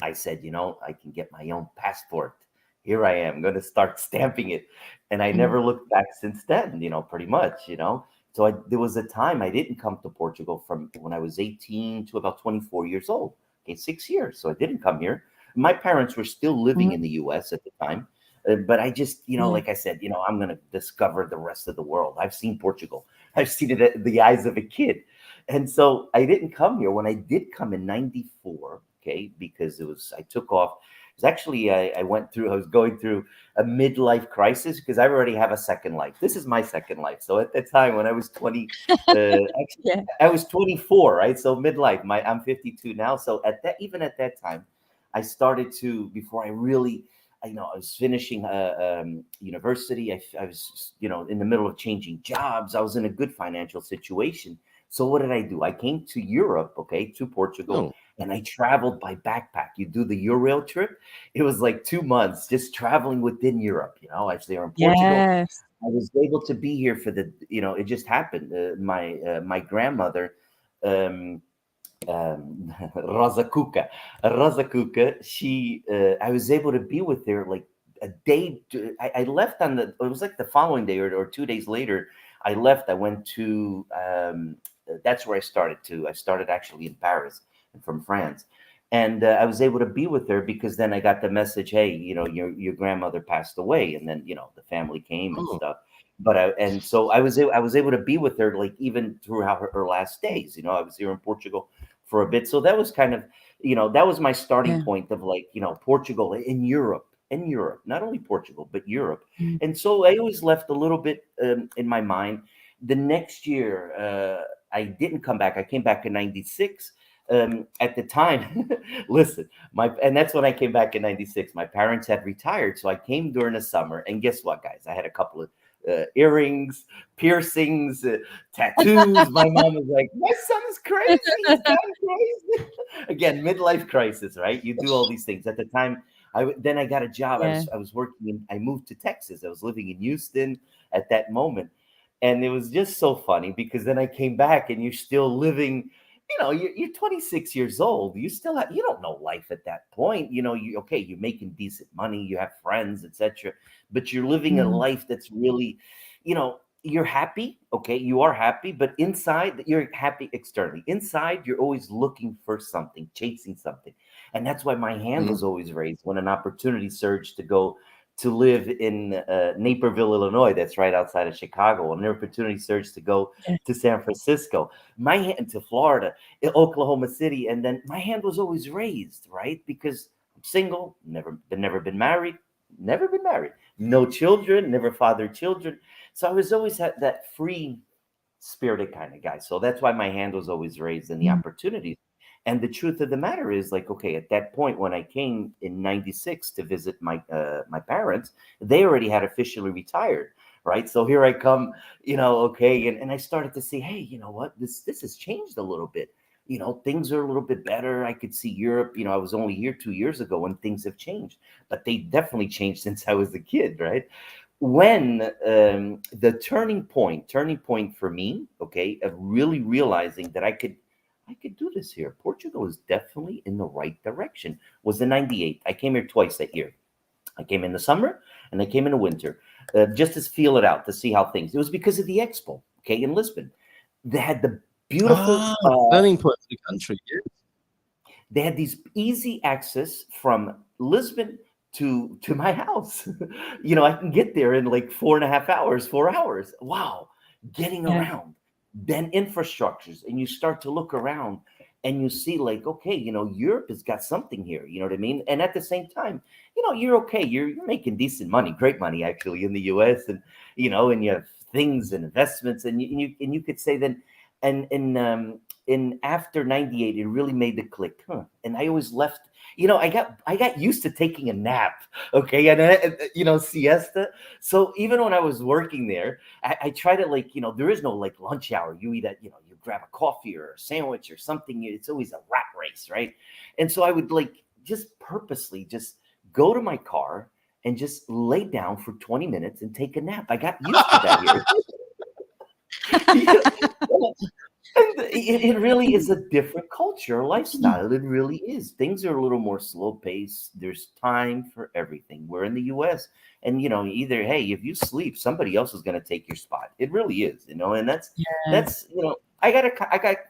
I said, I can get my own passport. Here I am going to start stamping it. And I never looked back since then, pretty much, So there was a time I didn't come to Portugal from when I was 18 to about 24 years old. Okay, 6 years. So I didn't come here. My parents were still living in the U.S. at the time. But I just, like I said, I'm going to discover the rest of the world. I've seen Portugal. I've seen it at the eyes of a kid. And so I didn't come here. When I did come in 94, okay, because I took off. It was actually, I was going through a midlife crisis because I already have a second life. This is my second life. So at that time when I was 20, actually, Yeah. I was 24, right? So midlife, I'm 52 now. So even at that time, I started to, before I really, I was finishing university. I was, in the middle of changing jobs. I was in a good financial situation. So what did I do? I came to Europe, okay, to Portugal, and I traveled by backpack. You do the Eurail trip. It was like 2 months just traveling within Europe. I was there in Portugal. Yes. I was able to be here for it just happened. My grandmother, um, Rosa Cuca. She, I was able to be with her like a day. I left it was like the following day or 2 days later. I left. I went to, that's where I started actually in Paris and from France. And I was able to be with her because then I got the message, hey, your grandmother passed away. And then, the family came and stuff. But so I was able to be with her, like even throughout her last days. I was here in Portugal for a bit. So that was kind of, that was my starting point of like, Portugal in Europe, not only Portugal, but Europe. Mm. And so I always left a little bit in my mind. The next year, I didn't come back. I came back in 96. At the time, listen, and that's when I came back in 96. My parents had retired. So I came during the summer. And guess what, guys? I had a couple of earrings, piercings, tattoos. My mom was like, "My son's crazy. He's gone crazy." Again, midlife crisis, right? You do all these things. At the time, then I got a job. Yeah. I was working. I moved to Texas. I was living in Houston at that moment, and it was just so funny because then I came back, and you're still living. You're 26 years old. You don't know life at that point. You're making decent money. You have friends, etc. But you're living a life that's really, you're happy. Okay, you are happy, but inside you're happy externally. Inside, you're always looking for something, chasing something, and that's why my hand was always raised when an opportunity surged to go to live in Naperville, Illinois. That's right outside of Chicago. An opportunity surged to go to San Francisco. My hand to Florida, Oklahoma City, and then my hand was always raised, right? Because I'm single, never been married, no children, never fathered children. So I was always that free spirited kind of guy. So that's why my hand was always raised in the opportunities. And the truth of the matter is, like, okay, at that point when I came in '96 to visit my parents, they already had officially retired, right? So here I come, okay, and I started to see, hey, you know what, this has changed a little bit. Things are a little bit better. I could see Europe. I was only here 2 years ago, and things have changed, but they definitely changed since I was a kid, right? When the turning point for me, okay, of really realizing that I could do this here. Portugal is definitely in the right direction. Was in '98. I came here twice that year. I came in the summer and I came in the winter, just to feel it out, to see how things. It was because of the expo, okay, in Lisbon. They had the beautiful turning point for the country. Yes. They had these easy access from Lisbon to my house. I can get there in like 4.5 hours, 4 hours. Wow, getting around. Then infrastructures, and you start to look around and you see like, okay, Europe has got something here. You know what I mean? And at the same time, you're okay. You're making decent money, great money actually in the US, and and you have things and investments, and you could say then, and in after '98, it really made the click, huh? And I always left. I got used to taking a nap, okay, and siesta. So even when I was working there, I try to there is no like lunch hour. You eat you grab a coffee or a sandwich or something. It's always a rat race, right? And so I would just purposely just go to my car and just lay down for 20 minutes and take a nap. I got used to that here. And it really is a different culture, lifestyle. It really is. Things are a little more slow paced. There's time for everything. We're in the US, and either hey, if you sleep, somebody else is going to take your spot. It really is, and that's I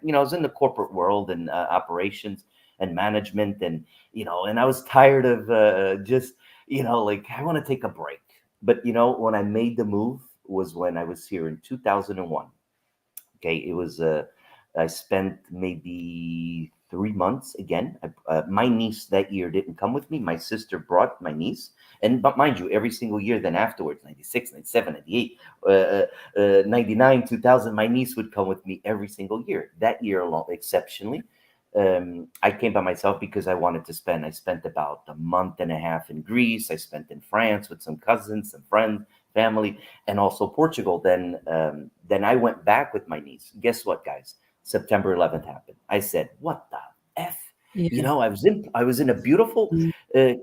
was in the corporate world and operations and management, and and I was tired of just I want to take a break. But when I made the move was when I was here in 2001. Okay, it was I spent maybe 3 months again. My niece that year didn't come with me. My sister brought my niece. But mind you, every single year then afterwards, 96, 97, 98, 99, 2000, my niece would come with me every single year. That year alone, exceptionally, I came by myself because I wanted to spend. I spent about a month and a half in Greece. I spent in France with some cousins, some friends, family, and also Portugal. Then I went back with my niece. Guess what, guys? September 11th happened. I said, "What the f?" Yeah. You know, I was in a beautiful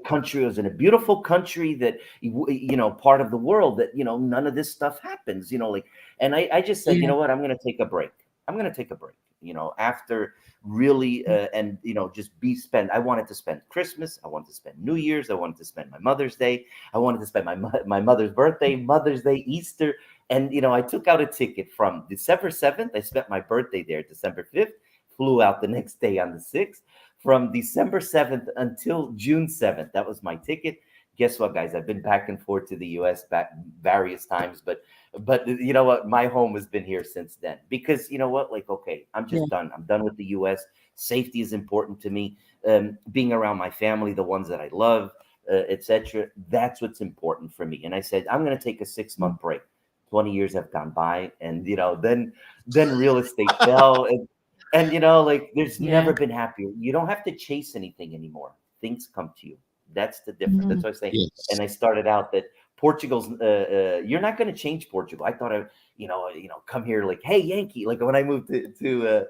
country. I was in a beautiful country that, you know, part of the world that, you know, none of this stuff happens. You know, like, and I just said, you know what? I'm going to take a break. I'm going to take a break. You know, after really and you know, just I wanted to spend Christmas, I wanted to spend New Year's, I wanted to spend my Mother's Day, I wanted to spend my mother's birthday, Mother's Day, Easter. And you know, I took out a ticket from December 7th. I spent my birthday there, December 5th, flew out the next day on the 6th. From December 7th until June 7th, that was my ticket. Guess what, guys? I've been back and forth to the US back various times, but you know what? My home has been here since then, because you know what? Like, okay, I'm just done. I'm done with the US. Safety is important to me. Being around my family, the ones that I love, etc. That's what's important for me. And I said, I'm going to take a 6-month break. 20 years have gone by, and you know, then real estate fell, and you know, like, there's never been happier. You don't have to chase anything anymore. Things come to you. That's the difference. That's what I say. Yes. And I started out that Portugal's you're not going to change Portugal. I thought I, you know, come here like, hey, Yankee, like when I moved to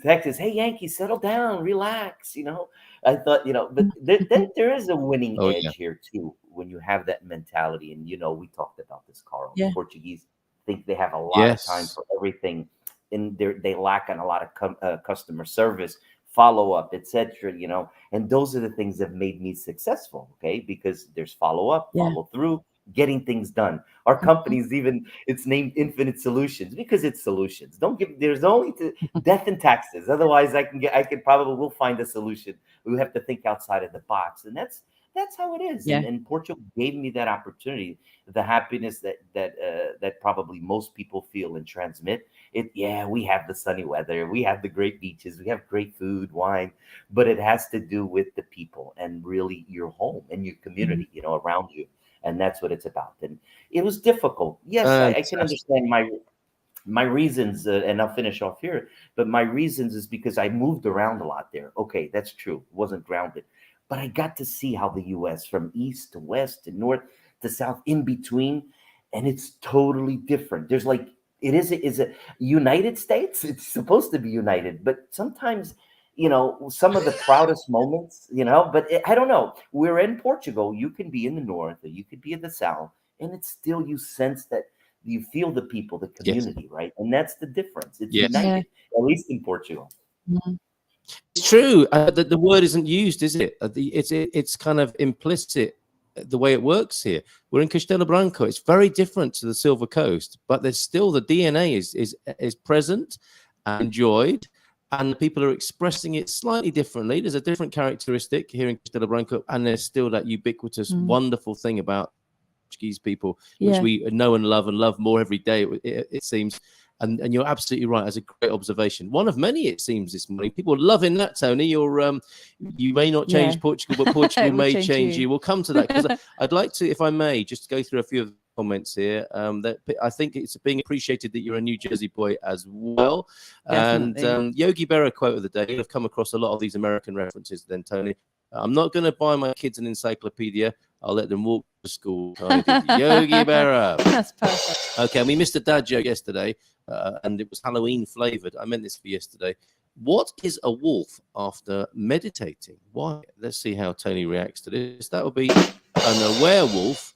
Texas, hey, Yankee, settle down, relax, you know. I thought, you know, but there is a winning edge here too when you have that mentality. And you know, we talked about this, Carl. Portuguese think they have a lot of time for everything, and they lack on a lot of customer service, follow up, etc. You know, and those are the things that made me successful. Okay, because there's follow up, follow through, getting things done. Our company's even, it's named Infinite Solutions because it's solutions. There's only death and taxes. Otherwise, we'll find a solution. We have to think outside of the box, and that's how it is. And Portugal gave me that opportunity, the happiness that probably most people feel and transmit. We have the sunny weather, we have the great beaches, we have great food, wine, but it has to do with the people and really your home and your community, you know, around you. And that's what it's about. And it was difficult. Yes, I can understand my reasons, and I'll finish off here. But my reasons is because I moved around a lot there. Okay, that's true. Wasn't grounded. But I got to see how the U.S. from east to west to north to south, in between, and it's totally different. There's like, is a United States. It's supposed to be united, but sometimes, you know, some of the proudest moments, you know, but I don't know. We're in Portugal. You can be in the north or you could be in the south, and it's still, you sense that you feel the people, the community, right? And that's the difference. It's united, at least in Portugal. It's true. The word isn't used, is it? It's kind of implicit the way it works here. We're in Castelo Branco. It's very different to the Silver Coast, but there's still the DNA is present and enjoyed. And people are expressing it slightly differently. There's a different characteristic here in Castelo Branco, and there's still that ubiquitous, wonderful thing about Portuguese people, which we know and love more every day, it seems. And you're absolutely right. That's a great observation. One of many, it seems, this morning. People are loving that, Tony. You may not change Portugal, but Portugal may change you. We'll come to that, because I'd like to, if I may, just go through a few of the comments here. That I think it's being appreciated that you're a New Jersey boy as well. Definitely. And Yogi Berra quote of the day. You've come across a lot of these American references then, Tony. I'm not going to buy my kids an encyclopedia. I'll let them walk to school. Yogi Berra. That's perfect. Okay, we missed a dad joke yesterday, and it was Halloween flavored. I meant this for yesterday. What is a wolf after meditating? Why? Let's see how Tony reacts to this. That would be a werewolf.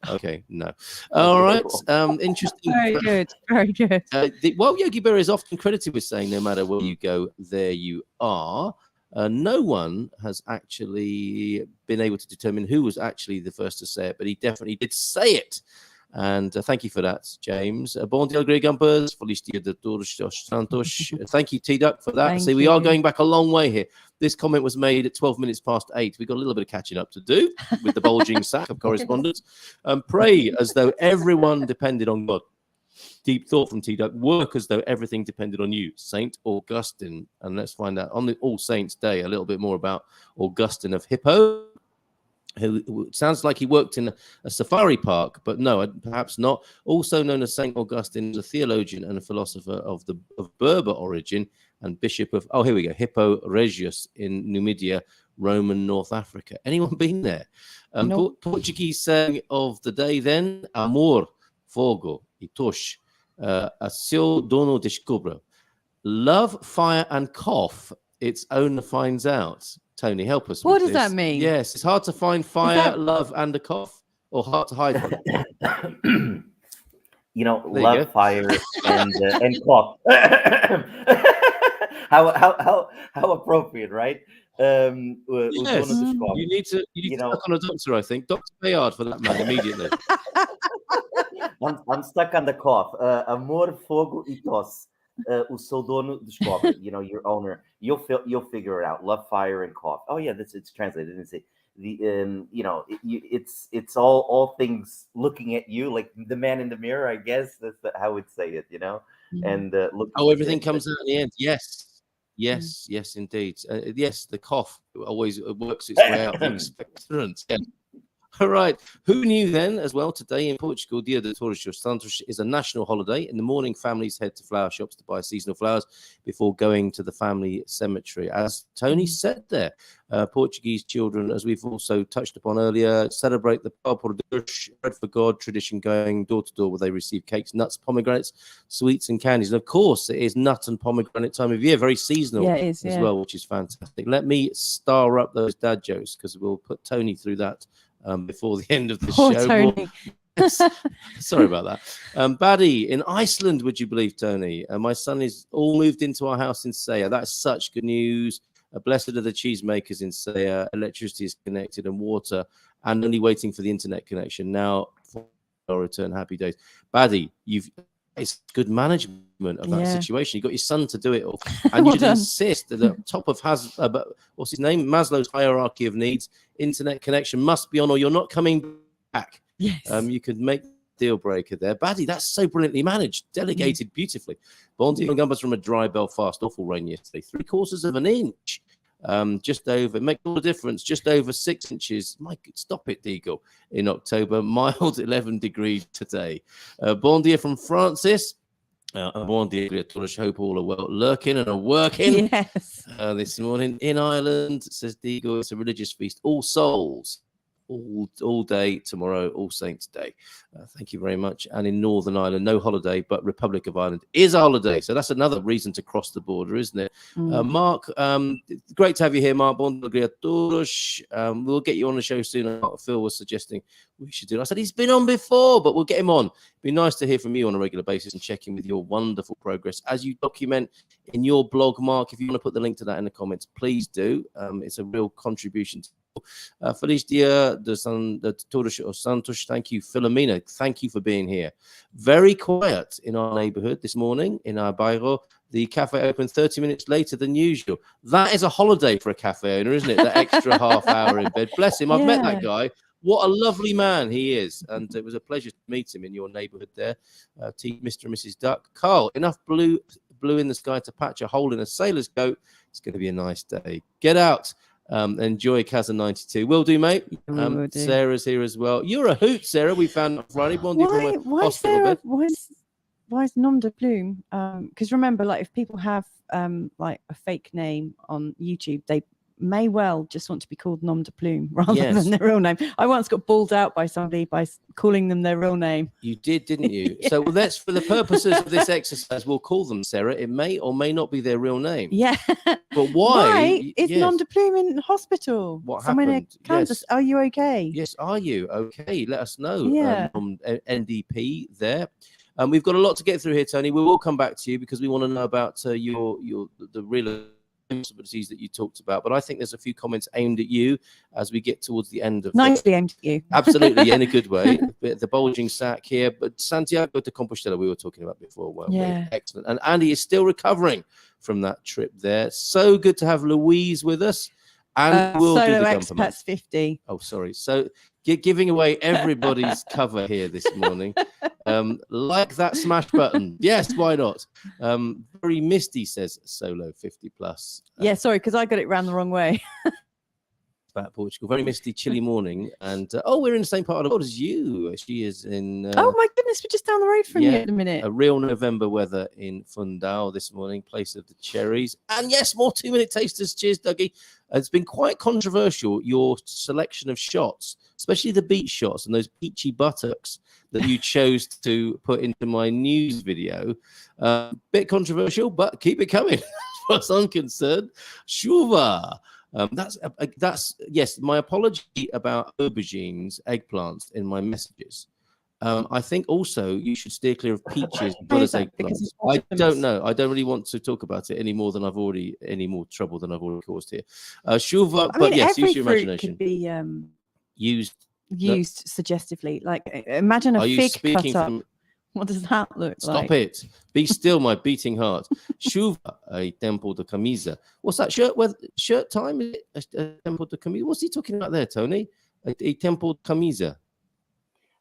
Okay, no. All right. Interesting. Very good. Well, Yogi Berra is often credited with saying, no matter where you go, there you are. No one has actually been able to determine who was actually the first to say it, but he definitely did say it. And thank you for that, James. Bom dia, Gregampers. Feliz dia de todos os santos. Thank you, T-Duck, for that. We are going back a long way here. This comment was made at 12 minutes past 8. We've got a little bit of catching up to do with the bulging sack of correspondence. Pray as though everyone depended on God. Deep thought from T-Duck. Work as though everything depended on you. Saint Augustine. And let's find out on the All Saints Day a little bit more about Augustine of Hippo, who sounds like he worked in a safari park, but no, perhaps not. Also known as Saint Augustine, is a theologian and a philosopher of Berber origin and bishop of, here we go, Hippo Regius in Numidia, Roman North Africa. Anyone been there? Nope. Portuguese saying of the day then, amor, fogo e tosh, a seu dono descubra. Love, fire, and cough, its owner finds out. Tony, help us. What with does this. that mean? Yes, it's hard to find fire, love, and a cough, or hard to hide them. Love, fire, and cough. how appropriate, right? Yes. You need to stuck on a doctor, I think. Dr. Bayard for that man immediately. I'm stuck on the cough. Amor, fogo e tosse. O seu dono descobre. Your owner. You'll figure it out. Love, fire, and cough. Oh yeah, it's translated. It's it's all things looking at you, like the man in the mirror. I guess that's how I would say it. And everything comes out in the end. Yes, indeed. Yes, the cough always works its way out. Excellent. Yeah. All right. Who knew then as well, today in Portugal, Dia de Todos os Santos is a national holiday. In the morning, families head to flower shops to buy seasonal flowers before going to the family cemetery. As Tony said there, Portuguese children, as we've also touched upon earlier, celebrate the Pão por Deus, bread for God tradition, going door to door where they receive cakes, nuts, pomegranates, sweets and candies. And of course, it is nut and pomegranate time of year, very seasonal as well, which is fantastic. Let me star up those dad jokes because we'll put Tony through that before the end of the show. Tony. Sorry about that. Baddy, in Iceland, would you believe, Tony? My son is all moved into our house in Saya. That's such good news. Blessed are the cheesemakers in Saya. Electricity is connected and water, and only waiting for the internet connection. Now, for our return, happy days. Baddy, it's good management of that situation. You got your son to do it all, and you should insist at the top of what's his name? Maslow's hierarchy of needs. Internet connection must be on, or you're not coming back. Yes. You could make deal breaker there. Baddy, that's so brilliantly managed, delegated beautifully. Bondi and Gumbers from a dry Belfast, awful rain yesterday. 3/4 of an inch. Just over, it makes all the difference, just over 6 inches. Mike, stop it, Deagle, in October. Mild 11 degrees today. Bon dia from Francis. Bon dia, hope all are well, lurking and are working. Yes. This morning in Ireland, says Deagle, it's a religious feast. All Souls. All day tomorrow, All Saints Day. Thank you very much. And in Northern Ireland, no holiday, but Republic of Ireland is a holiday. So that's another reason to cross the border, isn't it? Mark, great to have you here, Mark. We'll get you on the show soon. Phil was suggesting we should do it. I said he's been on before, but we'll get him on. It'd be nice to hear from you on a regular basis and check in with your wonderful progress as you document in your blog, Mark. If you want to put the link to that in the comments, please do. It's a real contribution to Feliz Dia de Todos os Santos. Thank you, Philomena. Thank you for being here. Very quiet in our neighborhood this morning in our bairro. The cafe opened 30 minutes later than usual. That is a holiday for a cafe owner, isn't it? That extra half hour in bed. Bless him. I've met that guy. What a lovely man he is. And it was a pleasure to meet him in your neighborhood there. Mr. and Mrs. Duck. Carl, enough blue in the sky to patch a hole in a sailor's coat. It's going to be a nice day. Get out. Enjoy Casa 92. Will do, mate. Sarah's here as well. You're a hoot, Sarah. We found on Friday. Why is nom de plume? Because remember, like if people have like a fake name on YouTube, they may well just want to be called nom de plume rather than their real name. I once got bawled out by somebody by calling them their real name. You did, didn't you? So let's, for the purposes of this exercise, we'll call them Sarah. It may or may not be their real name. Yeah. But why? It's nom de plume in hospital. What somewhere happened? Near Kansas. Are you okay? Yes. Are you okay? Let us know. Yeah. NDP there. We've got a lot to get through here, Tony. We will come back to you because we want to know about the real responsibilities that you talked about, but I think there's a few comments aimed at you as we get towards the end of nicely aimed at you. Absolutely, in a good way. The bulging sack here, but Santiago de Compostela we were talking about before. Well, yeah, excellent. And Andy is still recovering from that trip there. So good to have Louise with us. And we'll do the expats 50. Oh, sorry. So giving away everybody's cover here this morning. Like that smash button. Yes, why not? Very Misty says solo 50 plus. Yeah, sorry, because I got it round the wrong way. About Portugal. Very misty, chilly morning. And we're in the same part of the world as you. She is in. Oh my goodness, we're just down the road from you at the minute. A real November weather in Fundão this morning, place of the cherries. And yes, more 2-minute tasters. Cheers, Dougie. It's been quite controversial, your selection of shots, especially the beach shots and those peachy buttocks that you chose to put into my news video. Bit controversial, but keep it coming as far as I'm concerned. Chuva. That's yes. My apology about aubergines, eggplants in my messages. I think also you should steer clear of peaches as well as eggplants. I don't know. I don't really want to talk about it any more trouble than I've already caused here. Shuva, but yes, use your imagination. Could be used suggestively. Like imagine a fig cut up. What does that look like? Stop it. Be still, my beating heart. Chuva, a tempo de camisa. What's that shirt? Shirt time? Is it a tempo de camisa? What's he talking about there, Tony? A tempo de camisa.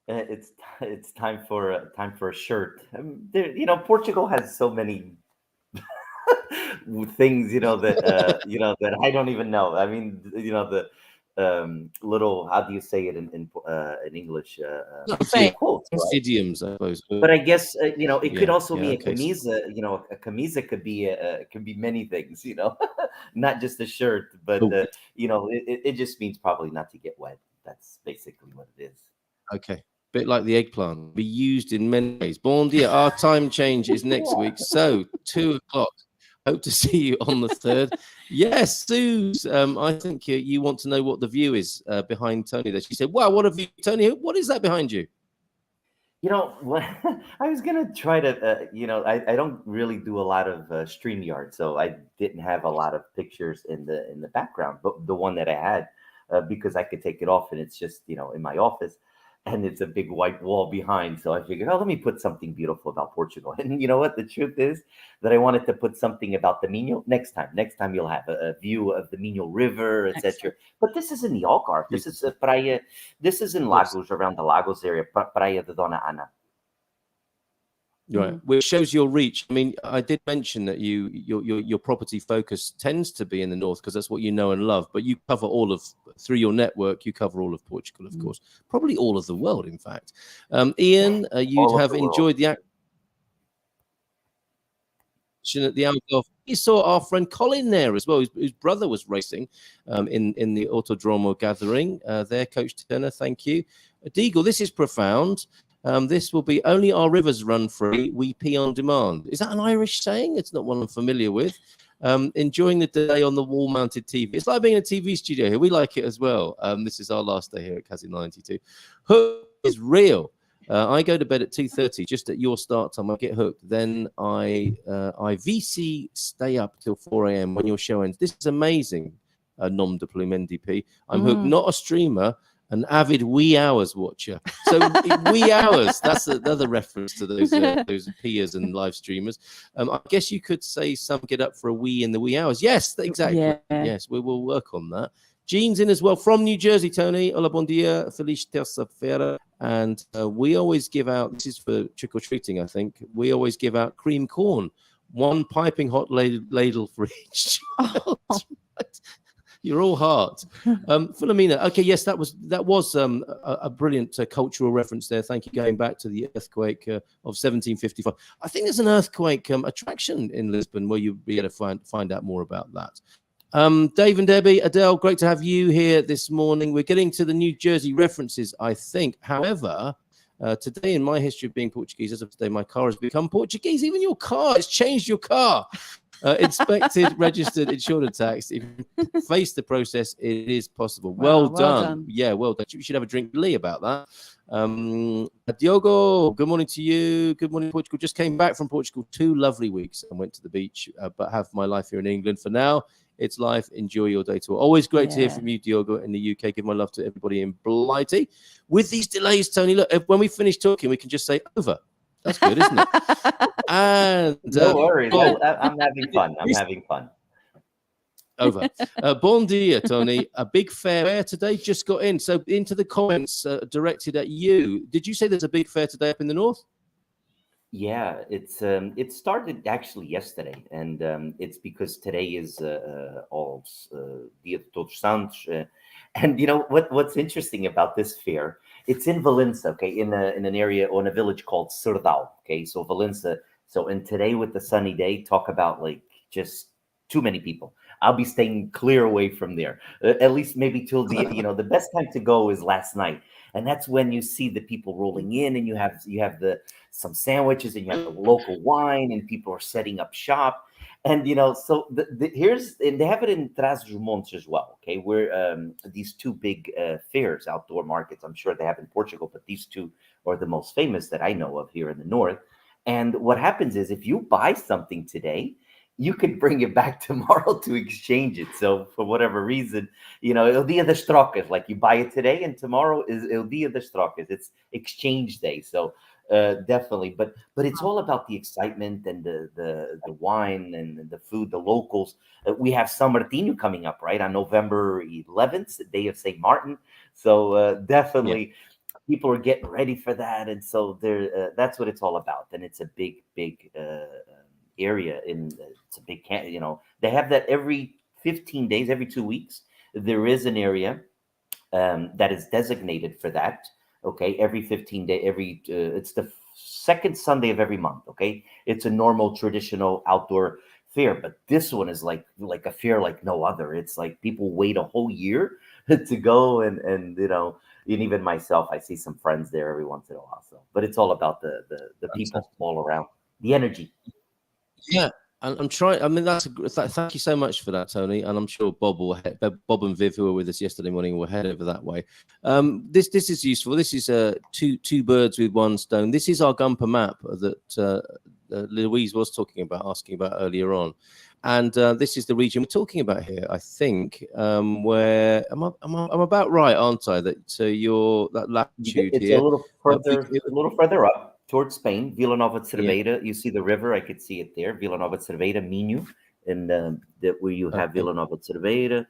It's time for a shirt. Portugal has so many things, that I don't even know. I mean, the little, how do you say it in English? Quotes, right? Idioms, I suppose. But I guess it could also be a camisa. A camisa could be many things. Not just a shirt, but it just means probably not to get wet. That's basically what it is. Okay. Bit like the eggplant, be used in many ways. Bon dia, our time change is next week, so 2:00. Hope to see you on the 3rd. Yes, Suze. I think you want to know what the view is behind Tony there. She said, wow, what a view, Tony. What is that behind you? What I was going to try to, I don't really do a lot of StreamYard, so I didn't have a lot of pictures in the background. But the one that I had, because I could take it off and it's just, in my office. And it's a big white wall behind. So I figured, let me put something beautiful about Portugal. And you know what? The truth is that I wanted to put something about the Minho next time. Next time you'll have a view of the Minho River, etc. But this is in the Algarve. This is Praia. This is in Lagos, around the Lagos area, Praia de Dona Ana. Right, which shows your reach. I mean, I did mention that your property focus tends to be in the north because that's what you know and love. But you cover through your network, you cover all of Portugal, of course, probably all of the world, in fact. Ian, you have enjoyed the action at the Algarve. You saw our friend Colin there as well, whose brother was racing in the Autodromo gathering. There, Coach Turner, thank you. Deagle, this is profound. This will be only our rivers run free, we pee on demand. Is that an Irish saying? It's not one I'm familiar with. Enjoying the day on the wall-mounted TV. It's like being in a TV studio here. We like it as well. This is our last day here at Kazi 92. Hook is real. I go to bed at 2:30, just at your start time. I get hooked. Then I VC stay up till 4 a.m. when your show ends. This is amazing. Nom de plume NDP. I'm hooked, not a streamer, an avid wee hours watcher. So wee hours, that's another reference to those peers and live streamers. I guess you could say some get up for a wee in the wee hours. Yes, exactly. Yeah. Yes, we will work on that. Jean's in as well from New Jersey, Tony. Hola, bon dia. Feliz terça-feira. And we always give out, this is for trick-or-treating, I think, we always give out cream corn. One piping hot ladle for each child. You're all heart. Philomena. Okay, yes, that was a brilliant cultural reference there. Thank you. Going back to the earthquake of 1755. I think there's an earthquake attraction in Lisbon where you'll be able to find out more about that. Dave and Debbie, Adele, great to have you here this morning. We're getting to the New Jersey references, I think. However, today in my history of being Portuguese, as of today, my car has become Portuguese. Even your car, it's changed your car. Inspected, registered, insured, and taxed. If you face the process, it is possible. Well done. Yeah, well done. You should have a drink with Lee about that. Diogo, good morning to you. Good morning, Portugal. Just came back from Portugal 2 lovely weeks and went to the beach, but have my life here in England for now. It's life. Enjoy your day tour. Always great to hear from you, Diogo, in the UK. Give my love to everybody in Blighty. With these delays, Tony, look, when we finish talking, we can just say over. That's good, isn't it? And no worries. I'm having fun. I'm having fun. over. Bon dia, Tony. A big fair today just got in. So into the comments directed at you. Did you say there's a big fair today up in the north? Yeah, it started actually yesterday, and it's because today is all Dia de Todos Santos, and you know what's interesting about this fair? It's in Valença, okay, in an area or in a village called Serdal, okay. So Valença. So and today with the sunny day, talk about like just too many people. I'll be staying clear away from there, at least maybe till the best time to go is last night, and that's when you see the people rolling in, and you have some sandwiches, and you have the local wine, and people are setting up shop. And so here's, and they have it in Trás-os-Montes as well, okay, where these two big fairs, outdoor markets, I'm sure they have in Portugal, but these two are the most famous that I know of here in the north. And what happens is, if you buy something today, you could bring it back tomorrow to exchange it. So for whatever reason, El Dia das Trocas, like you buy it today and tomorrow is El Dia das Trocas. It's exchange day. So definitely, but it's all about the excitement and the wine and the food, the locals. We have San Martinho coming up, right, on November 11th, the day of St. Martin. So definitely, people are getting ready for that, and so that's what it's all about. And it's a big area it's a big they have that every 15 days, every 2 weeks. There is an area that is designated for that. Okay, every 15 day, it's the second Sunday of every month. Okay, it's a normal traditional outdoor fair, but this one is like a fair like no other. It's like people wait a whole year to go, and and even myself, I see some friends there every once in a while. So, but it's all about the people all around, the energy. Yeah, I'm trying. I mean, thank you so much for that, Tony. And I'm sure Bob and Viv, who were with us yesterday morning, will head over that way. This is useful. This is two birds with one stone. This is our Gumper map that Louise was asking about earlier on, and this is the region we're talking about here. I think where I'm about right, aren't I? That that latitude it's here. a little further up. Towards Spain, Villanova de Cerveira. You see the river. I could see it there. Villanova de Cerveira, Minho, and where you have Villanova de Cerveira.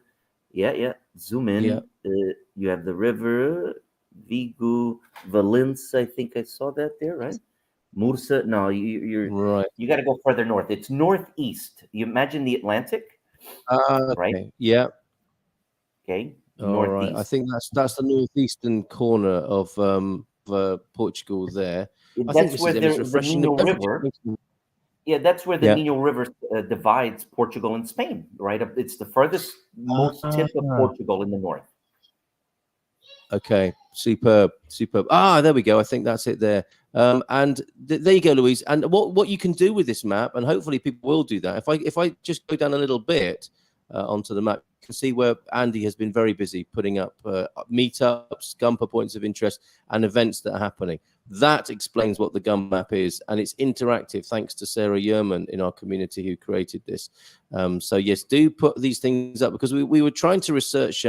Yeah. Zoom in. Yeah. You have the river, Vigo, Valence. I think I saw that there, right? Mursa. No, you're right. You got to go further north. It's northeast. You imagine the Atlantic, okay. right? Yeah. Okay. All right. I think that's the northeastern corner of Portugal there. That's where the Minho River. Yeah, that's where the Minho River divides Portugal and Spain, right? It's the furthest most tip of Portugal in the north. Okay, superb. There we go. I think that's it there. And there you go, Louise. And what you can do with this map, and hopefully people will do that. If I just go down a little bit onto the map, you can see where Andy has been very busy putting up meetups, Gumper points of interest, and events that are happening. That explains what the Gumper map is, and it's interactive thanks to Sarah Yerman in our community who created this. So yes, do put these things up, because we were trying to research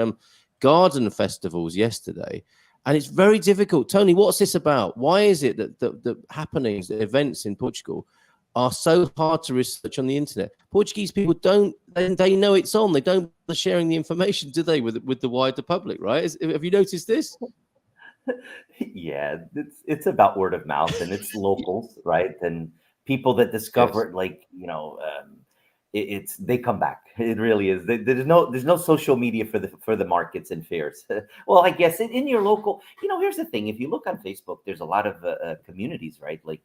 garden festivals yesterday, and it's very difficult. Tony, what's this about? Why is it that the happenings, the events in Portugal are so hard to research on the internet? Portuguese people they know it's on. They don't bother sharing the information, do they, with the wider public, right? Have you noticed this? Yeah, it's about word of mouth, and it's locals, right? And people that discover it, like they come back. It really is. There's no social media for the markets and fairs. Well, I guess in your local, here's the thing. If you look on Facebook, there's a lot of communities, right? Like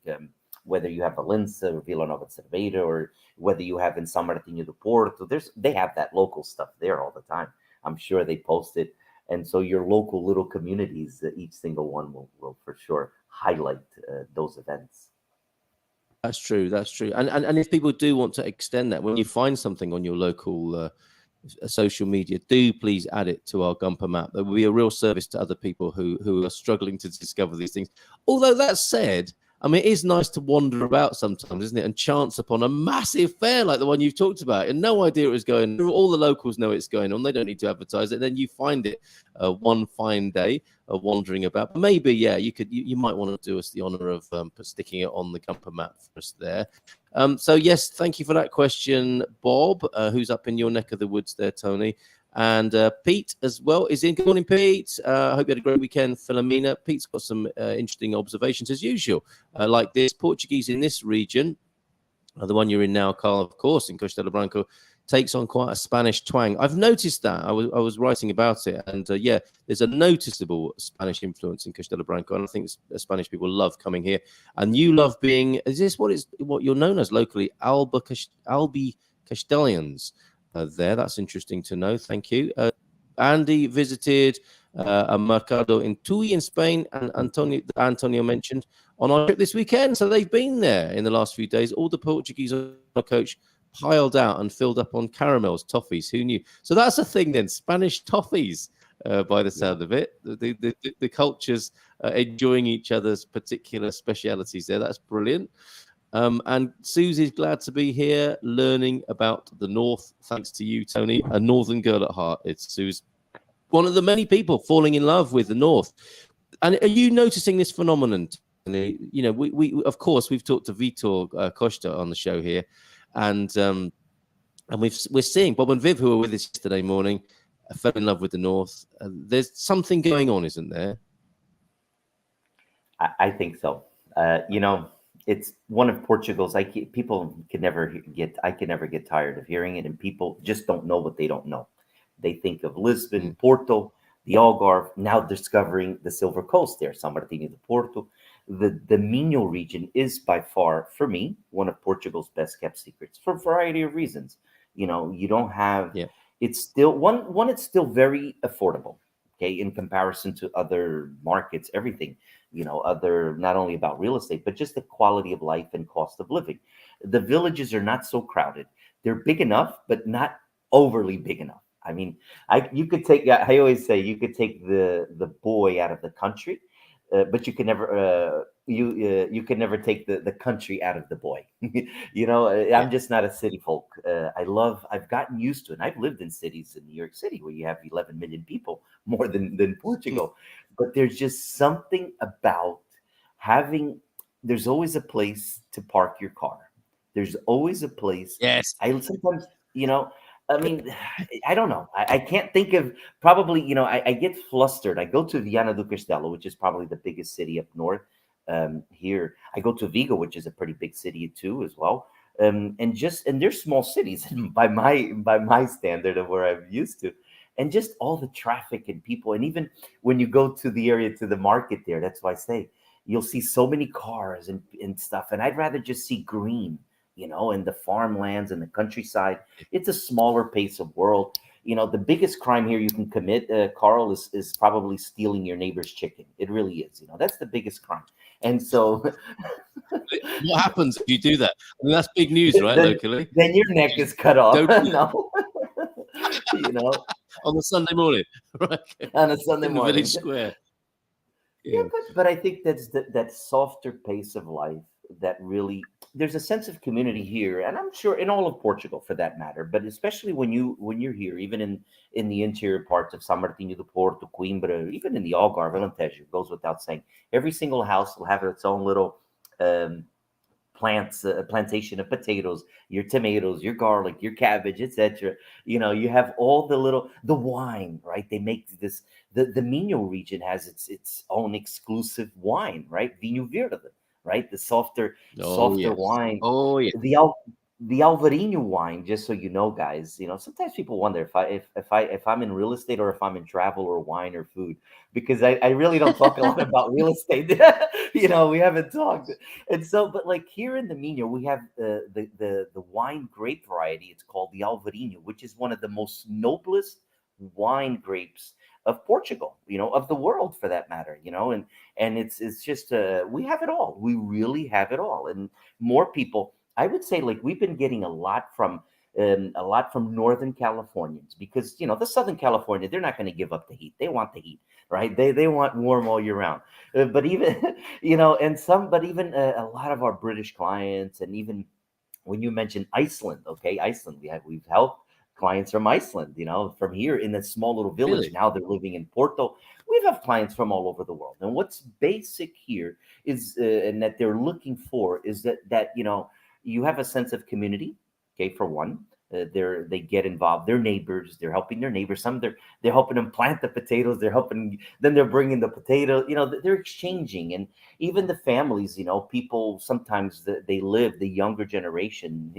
whether you have Valença or Villanova de Cerveira, or whether you have in São Martinho do Porto, they have that local stuff there all the time. I'm sure they post it. And so your local little communities, each single one will for sure highlight those events. That's true. And if people do want to extend that, when you find something on your local social media, do please add it to our Gumper map. That will be a real service to other people who are struggling to discover these things. Although that said, I mean, it is nice to wander about sometimes, isn't it? And chance upon a massive fair like the one you've talked about, and no idea it was going. All the locals know it's going on. They don't need to advertise it. Then you find it one fine day wandering about. But maybe, yeah, you might want to do us the honor of sticking it on the Gumper map for us there. So yes, thank you for that question, Bob, who's up in your neck of the woods there, Tony. And Pete as well is in. Good morning, Pete. I hope you had a great weekend, Philomena. Pete's got some interesting observations as usual, like this. Portuguese in this region, the one you're in now, Carl, of course, in Castelo Branco, takes on quite a Spanish twang. I've noticed that. I was writing about it, and yeah, there's a noticeable Spanish influence in Castelo Branco, and I think Spanish people love coming here. And you love being, is this what you're known as locally, Albi Castellans? There, that's interesting to know. Thank you. Andy visited a mercado in Tui in Spain, and Antonio mentioned on our trip this weekend. So they've been there in the last few days. All the Portuguese on our coach piled out and filled up on caramels, toffees. Who knew? So that's a thing then. Spanish toffees, by the sound of it. The cultures enjoying each other's particular specialities there. That's brilliant. And Susie's glad to be here learning about the North. Thanks to you, Tony, a Northern girl at heart. It's Suze, one of the many people falling in love with the North. And are you noticing this phenomenon? You know, we of course, we've talked to Vitor Costa on the show here. And we're seeing Bob and Viv, who were with us yesterday morning, fell in love with the North. There's something going on, isn't there? I think so. You know, it's one of Portugal's. I can never get tired of hearing it, and people just don't know what they don't know. They think of Lisbon, Porto, the Algarve, now discovering the Silver Coast there, São Martinho de Porto. The Minho region is by far, for me, one of Portugal's best kept secrets for a variety of reasons. You know, you don't have, it's still one, it's still very affordable, okay, in comparison to other markets, everything, you know, not only about real estate, but just the quality of life and cost of living. The villages are not so crowded. They're big enough, but not overly big enough. I mean, I always say you could take the boy out of the country, but you can never you can never take the country out of the boy. You know, I'm just not a city folk. I've gotten used to it. And I've lived in cities in New York City where you have 11 million people, more than Portugal. But there's just something about there's always a place to park your car. There's always a place. Yes. I sometimes, you know, I mean, I don't know. I can't think of, probably, you know, I get flustered. I go to Viana do Castelo, which is probably the biggest city up north here. I go to Vigo, which is a pretty big city too, as well. And they're small cities by my standard of where I'm used to. And just all the traffic and people. And even when you go to the area, to the market there, that's why I say you'll see so many cars and stuff. And I'd rather just see green, you know, and the farmlands and the countryside. It's a smaller pace of world. You know, the biggest crime here you can commit, Carl, is probably stealing your neighbor's chicken. It really is. You know, that's the biggest crime. And so what happens if you do that? I mean, that's big news, right? Locally. Then your neck is cut off. No. You know, on a Sunday morning, right? On a Sunday in the morning. village square. Yeah, but I think that's that softer pace of life that really, there's a sense of community here, and I'm sure in all of Portugal for that matter, but especially when you're here, even in the interior parts of São Martinho de Porto, Coimbra, even in the Algarve, Alentejo, goes without saying, every single house will have its own little plantation of potatoes, your tomatoes, your garlic, your cabbage, etc. You know, you have all the wine, right? They make this, the Minho region has its own exclusive wine, right? Vinho Verde, right? The softer wine. Oh yeah. The Alvarinho wine, just so you know, guys, you know, sometimes people wonder if I'm in real estate or if I'm in travel or wine or food, because I really don't talk a lot about real estate. You know, we haven't talked. And so, but like here in the Minho, we have the wine grape variety. It's called the Alvarinho, which is one of the most noblest wine grapes of Portugal, you know, of the world for that matter, you know, and it's just we have it all. We really have it all. And more people, I would say, like, we've been getting a lot from a lot from Northern Californians, because the Southern California, they're not going to give up the heat. They want the heat, right? They want warm all year round. But even but even a lot of our British clients, and even when you mention Iceland, okay, Iceland, we've helped clients from Iceland, from here in a small little village. Really? Now they're living in Porto. We have clients from all over the world. And what's basic here is, and that they're looking for, is that you have a sense of community. Okay, for one, they get involved. Their neighbors, they're helping their neighbors. Some they're helping them plant the potatoes. They're helping. Then they're bringing the potato. They're exchanging, and even the families. People sometimes they live, the younger generation.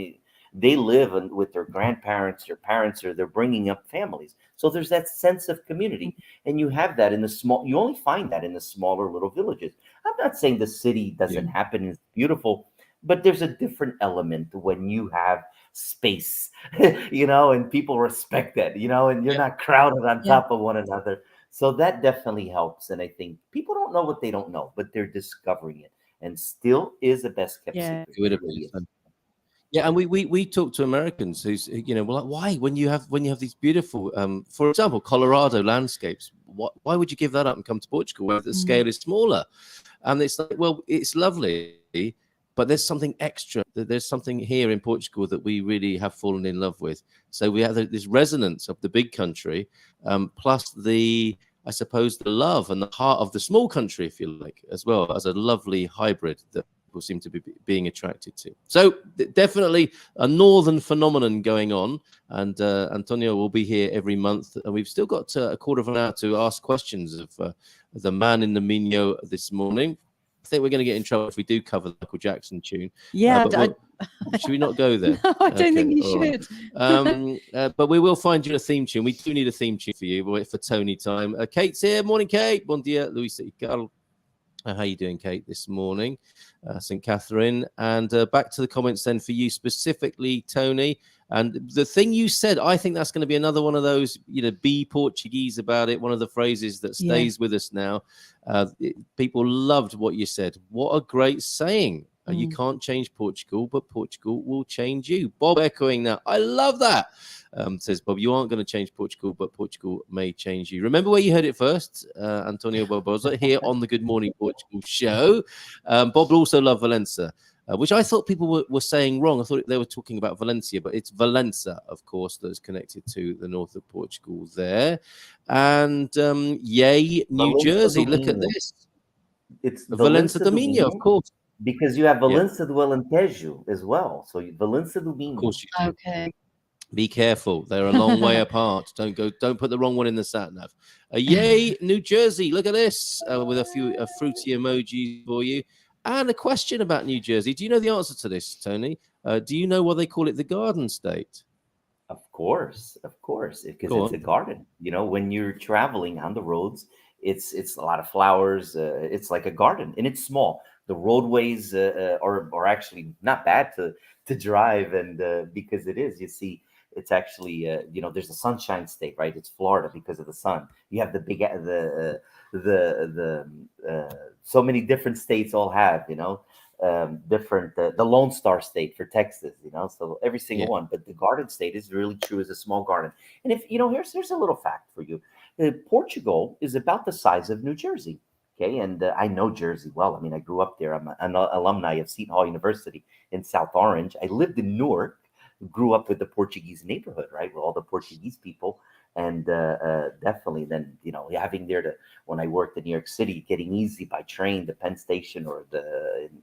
They live with their grandparents, their parents, or they're bringing up families. So there's that sense of community, and you have that in the small. You only find that in the smaller little villages. I'm not saying the city doesn't happen. It's beautiful, but there's a different element when you have space, and people respect that, and you're not crowded on top of one another. So that definitely helps. And I think people don't know what they don't know, but they're discovering it, and still is a best kept secret. Yeah, and we talk to Americans who's we're like, why when you have these beautiful, for example, Colorado landscapes, why would you give that up and come to Portugal where the scale is smaller? And it's like, well, it's lovely, but there's something extra. There's something here in Portugal that we really have fallen in love with. So we have this resonance of the big country, plus I suppose the love and the heart of the small country, if you like, as well, as a lovely hybrid that people seem to be being attracted to. So definitely a northern phenomenon going on, and Antonio will be here every month, and we've still got a quarter of an hour to ask questions of the man in the Minho this morning. I think we're going to get in trouble if we do cover the Michael Jackson tune. Yeah, should we not go there? No, I don't think you should. Right. But we will find you a theme tune. We do need a theme tune for you. We'll wait for Tony time. Kate's here. Morning, Kate. Bon dia, Luis y Carl. How you doing, Kate, this morning? St. Catherine. And back to the comments then for you specifically, Tony. And the thing you said, I think that's going to be another one of those, be Portuguese about it. One of the phrases that stays with us now. People loved what you said. What a great saying. You can't change Portugal, but Portugal will change you. Bob echoing that. I love that. Says Bob, you aren't going to change Portugal, but Portugal may change you. Remember where you heard it first? Antonio Barbosa here on the Good Morning Portugal show. Bob also loved Valencia, which I thought people were saying wrong. I thought they were talking about Valencia, but it's Valença, of course, that's connected to the north of Portugal there. And yay, New Valença Jersey. do Look at Minho. this. It's Valença do Minho, of course. Because you have Valença do Alentejo as well. So Valença do Minho. Of course you do. Okay. Be careful. They're a long way apart. Don't put the wrong one in the sat nav. Yay, New Jersey. Look at this with a few fruity emojis for you. And a question about New Jersey. Do you know the answer to this, Tony? Do you know why they call it the Garden State? Of course, because it's a garden. When you're traveling on the roads, it's a lot of flowers. It's like a garden, and it's small. The roadways are actually not bad to drive, and because it is, you see, it's actually there's a sunshine state, right? It's Florida because of the sun. You have the big so many different states all have different the Lone Star State for Texas, so every single one. But the Garden State is really true as a small garden. And if here's a little fact for you: Portugal is about the size of New Jersey. Okay, and I know Jersey well. I mean, I grew up there. I'm an alumni of Seton Hall University in South Orange. I lived in Newark, grew up with the Portuguese neighborhood, right, with all the Portuguese people. And definitely then, having when I worked in New York City, getting easy by train to Penn Station or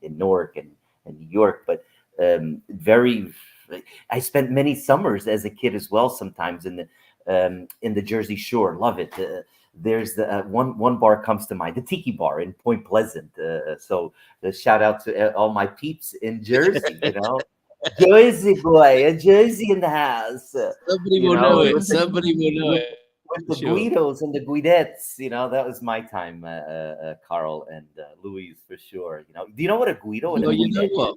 in Newark and New York. But I spent many summers as a kid as well, sometimes in the Jersey Shore. Love it. There's the one bar comes to mind, the Tiki Bar in Point Pleasant. So the shout out to all my peeps in Jersey, Jersey boy, a Jersey in the house. Somebody will know it. Somebody will know it. With the Guidos and the Guidettes, that was my time, Carl and Louise, for sure. Do you know what a Guido and a Guidette is?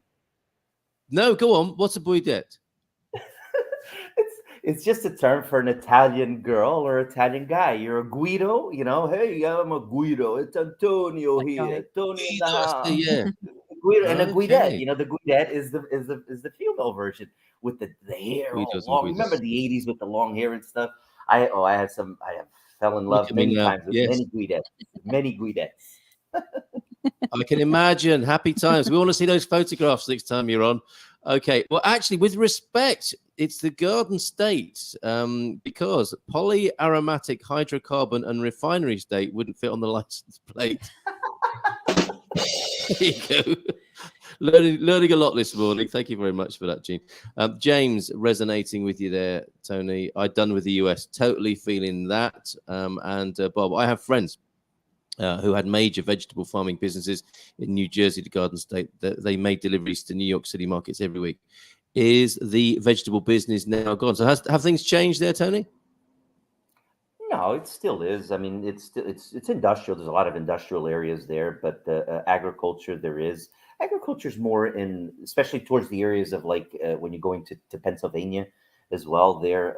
No, go on. What's a Guidette? It's just a term for an Italian girl or Italian guy. You're a Guido, hey, I'm a Guido. It's Antonio here. Antonio in the house. Yeah. And a guidette. You know, the guidette is the female version with the hair all long. Remember the 80s with the long hair and stuff? I fell in love many times with many guidettes. I can imagine. Happy times. We want to see those photographs next time you're on. Okay. Well, actually, with respect, it's the Garden State because polyaromatic hydrocarbon and refinery state wouldn't fit on the license plate. There you go. Learning a lot this morning. Thank you very much for that, Gene. James, resonating with you there, Tony. I done with the US. Totally feeling that. And Bob, I have friends who had major vegetable farming businesses in New Jersey, the Garden State. They made deliveries to New York City markets every week. Is the vegetable business now gone? So have things changed there, Tony? No, it still is. I mean, it's industrial. There's a lot of industrial areas there, but agriculture there is. Agriculture is more in, especially towards the areas of like when you're going to Pennsylvania as well. There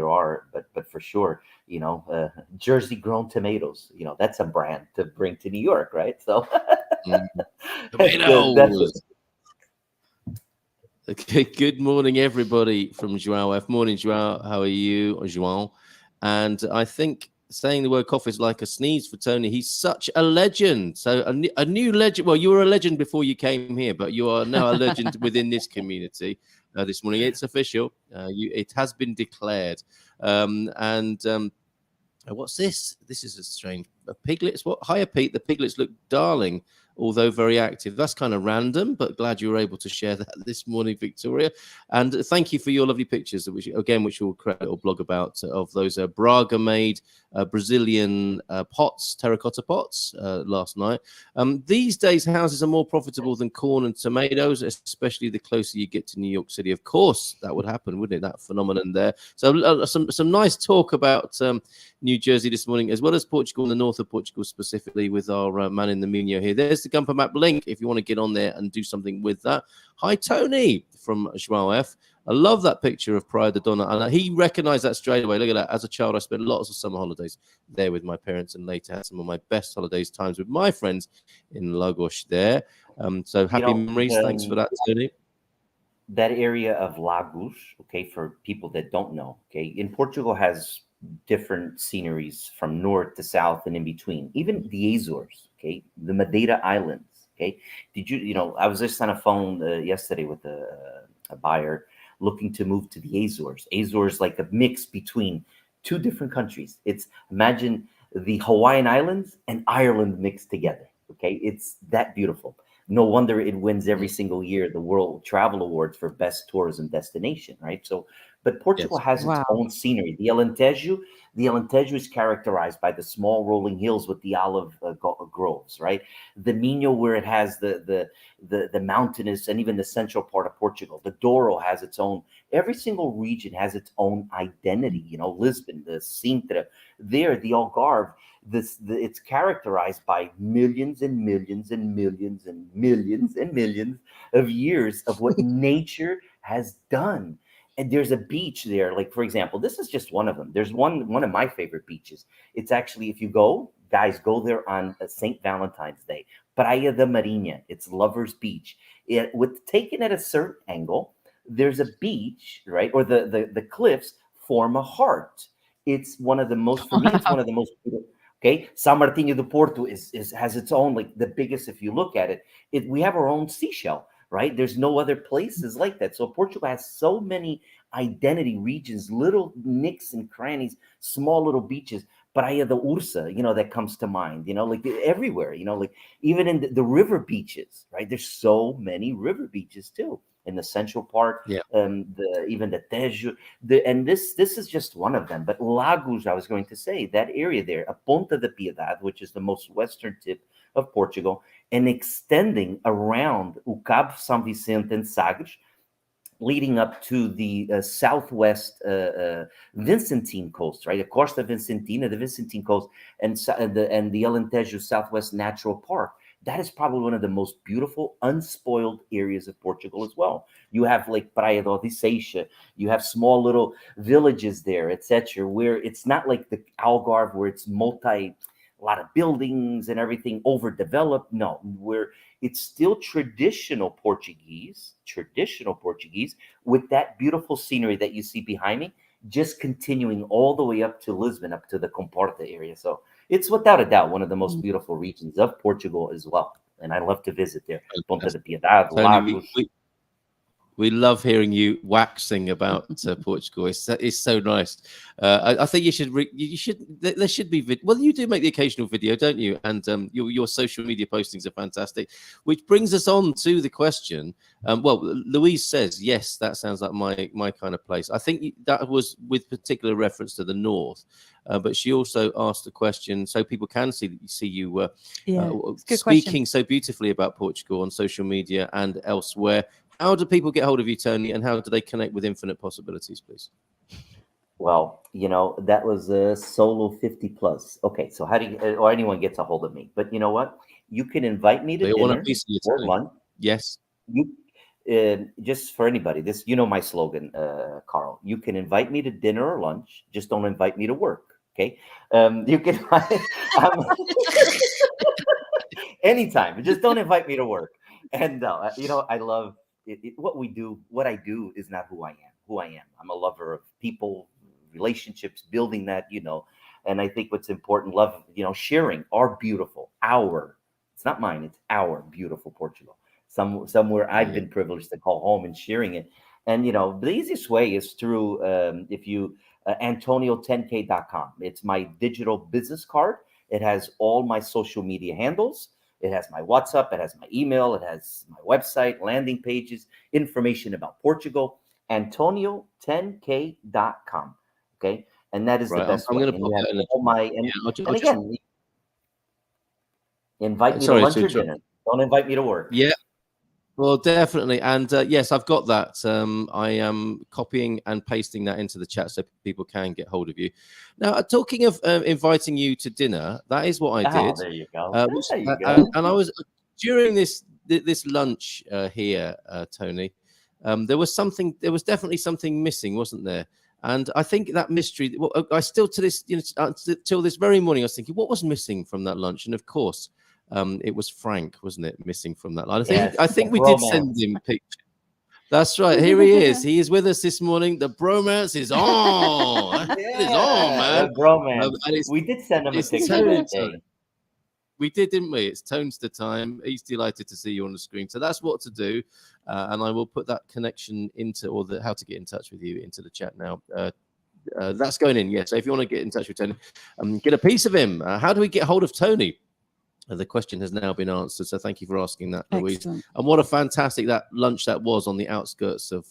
are, but for sure, you know, Jersey grown tomatoes. You know, that's a brand to bring to New York, right? So, tomatoes. Okay, good morning, everybody from Joao F. Morning, Joao. How are you, Joao? And I think saying the word cough is like a sneeze for Tony. He's such a legend. So a new legend. Well, you were a legend before you came here, but you are now a legend within this community. This morning, it's official. It has been declared. What's this? This is a strange. Piglets. What? Hiya, Pete. The piglets look darling, although very active. That's kind of random, but glad you were able to share that this morning, Victoria. And thank you for your lovely pictures, which we'll credit or blog about, of those Braga-made Brazilian pots, terracotta pots last night. These days, houses are more profitable than corn and tomatoes, especially the closer you get to New York City. Of course, that would happen, wouldn't it? That phenomenon there. So some nice talk about New Jersey this morning, as well as Portugal and the north of Portugal specifically, with our man in the Minho here. There's the Gumper Map link if you want to get on there and do something with that. Hi, Tony from Joao F. I love that picture of Praia da Donna, and he recognized that straight away. Look at that. As a child, I spent lots of summer holidays there with my parents, and later had some of my best holidays times with my friends in Lagos there. So happy memories. Thanks for that, Tony. That area of Lagos, okay, for people that don't know, okay, in Portugal has different sceneries from north to south and in between, even the Azores, okay, the Madeira Islands, okay. I was just on a phone yesterday with a buyer looking to move to the Azores. Azores, like a mix between two different countries. Imagine the Hawaiian Islands and Ireland mixed together, okay. It's that beautiful. No wonder it wins every single year the World Travel Awards for best tourism destination, right? So, but Portugal has its own scenery. The Alentejo is characterized by the small rolling hills with the olive groves, right? The Minho, where it has the mountainous and even the central part of Portugal. The Douro has its own. Every single region has its own identity. You know, Lisbon, the Sintra, the Algarve. It's characterized by millions and millions and millions and millions and millions of years of what nature has done. And there's a beach there, like, for example, this is just one of them. There's one of my favorite beaches. It's actually, if you go, guys, go there on St. Valentine's Day. Praia da Marinha. It's Lover's Beach. Taken at a certain angle, there's a beach, right? Or the cliffs form a heart. It's one of the most, for me, it's one of the most beautiful. Okay, São Martinho do Porto has its own, like the biggest. If you look at it, we have our own seashell, right? There's no other places like that. So Portugal has so many identity regions, little nicks and crannies, small little beaches. Praia da Ursa, that comes to mind. Like everywhere. Like even in the river beaches, right? There's so many river beaches too. In the central part, even the Tejo, and this is just one of them. But Lagos, I was going to say, that area there, a Ponta da Piedade, which is the most western tip of Portugal, and extending around o Cabo São Vicente and Sagres, leading up to the southwest Vincentine coast, right? The Costa Vicentina, the Vincentine coast, and the Alentejo Southwest Natural Park. That is probably one of the most beautiful, unspoiled areas of Portugal as well. You have like Praia da Odisseia, you have small little villages there, etc., where it's not like the Algarve, where it's a lot of buildings and everything overdeveloped. No, it's still traditional Portuguese with that beautiful scenery that you see behind me, just continuing all the way up to Lisbon, up to the Comporta area. So it's without a doubt one of the most beautiful regions of Portugal as well. And I love to visit there. Ponta de Piedade, Tony, Lagos. we love hearing you waxing about Portugal. It's so nice. I think you should. There should be. Well, you do make the occasional video, don't you? And your social media postings are fantastic. Which brings us on to the question. Well, Louise says yes. That sounds like my kind of place. I think that was with particular reference to the north. But she also asked a question so people can see you speaking so beautifully about Portugal on social media and elsewhere. How do people get hold of you, Tony, and how do they connect with Infinite Possibilities, please? Well, that was a solo 50 plus. Okay, so how do you, or anyone gets a hold of me? But you know what? You can invite me to dinner or lunch. Yes. Just for anybody, my slogan, Carl. You can invite me to dinner or lunch. Just don't invite me to work. Okay. You can anytime. Just don't invite me to work. And I love it. What I do is not who I am. I'm a lover of people, relationships, building that. And I think what's important, love, sharing it's not mine, it's our beautiful Portugal. Somewhere I've been privileged to call home and sharing it. And, the easiest way is through, Antonio10k.com. It's my digital business card. It has all my social media handles. It has my WhatsApp. It has my email. It has my website, landing pages, information about Portugal, Antonio10k.com. Okay. And that is the best way. And you have all my, and again, invite me to lunch or dinner. Don't invite me to work. Yeah. Well, definitely. And yes, I've got that. I am copying and pasting that into the chat so people can get hold of you. Now, talking of inviting you to dinner, that is what I did. There you go. And I was during this lunch here, Tony. There was definitely something missing, wasn't there? And I think that mystery. Well, I still to this, till this very morning, I was thinking, what was missing from that lunch? And of course, it was Frank, wasn't it, missing from that line? I think we did send him pictures. That's right. Here he is. He is with us this morning. The bromance is on. It is on, man. The bromance. We did send him a picture that day. We did, didn't we? It's tones to time. He's delighted to see you on the screen. So that's what to do. And I will put that connection into, or how to get in touch with you into the chat now. That's going in. Yeah. So if you want to get in touch with Tony, get a piece of him. How do we get hold of Tony? The question has now been answered, so thank you for asking that, Louise. Excellent. And what a fantastic that lunch that was on the outskirts of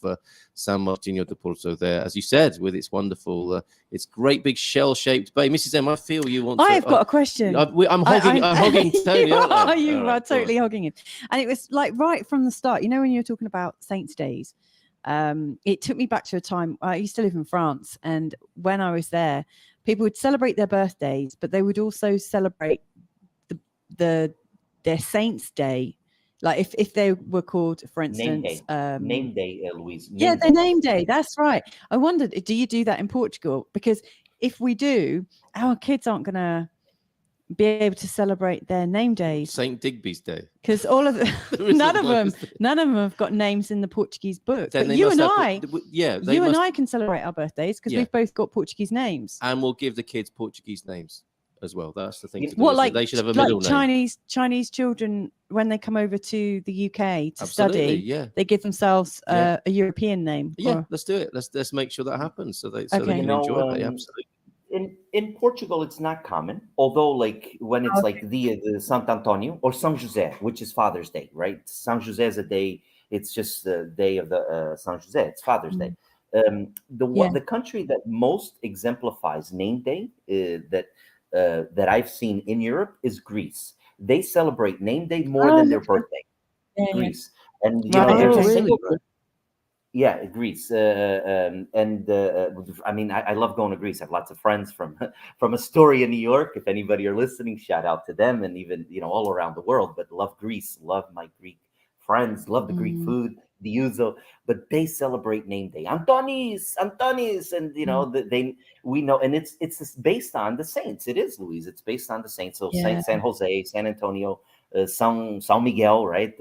San Martinho de Porto there, as you said, with its wonderful, its great big shell-shaped bay. Mrs. M, I feel you want I've got a question. I'm hogging Tony. You are totally hogging him. And it was like right from the start, when you were talking about Saints' Days, it took me back to a time, I used to live in France, and when I was there, people would celebrate their birthdays, but they would also celebrate their Saints' Day, like if they were called, for instance, name day, Louise. Their name day. That's right. I wondered, do you do that in Portugal? Because if we do, our kids aren't gonna be able to celebrate their name days. Saint Digby's Day, because all of them, none of them have got names in the Portuguese book. But you and I can celebrate our birthdays because we've both got Portuguese names, and we'll give the kids Portuguese names as well. That's the thing. They should have a middle name. Chinese children, when they come over to the UK to study, they give themselves a European name. Let's do it. Let's make sure that happens so they can enjoy it. Absolutely. In Portugal, it's not common. Although, like when it's like the Sant Antonio or São José, which is Father's Day, right? São José is a day. It's just the day of the São José. It's Father's Day. The country that most exemplifies name day that I've seen in Europe is Greece. They celebrate name day more than their birthday. Greece. And there's a single Greece. I mean, I love going to Greece. I have lots of friends from Astoria, New York. If anybody are listening, shout out to them, and even all around the world. But love Greece, love my Greek friends, love the Greek food. the Uzo, but they celebrate name day. Antonis, and we know, and it's based on the saints. It is, Louise. It's based on the saints. So San Jose, San Antonio, San Miguel, right?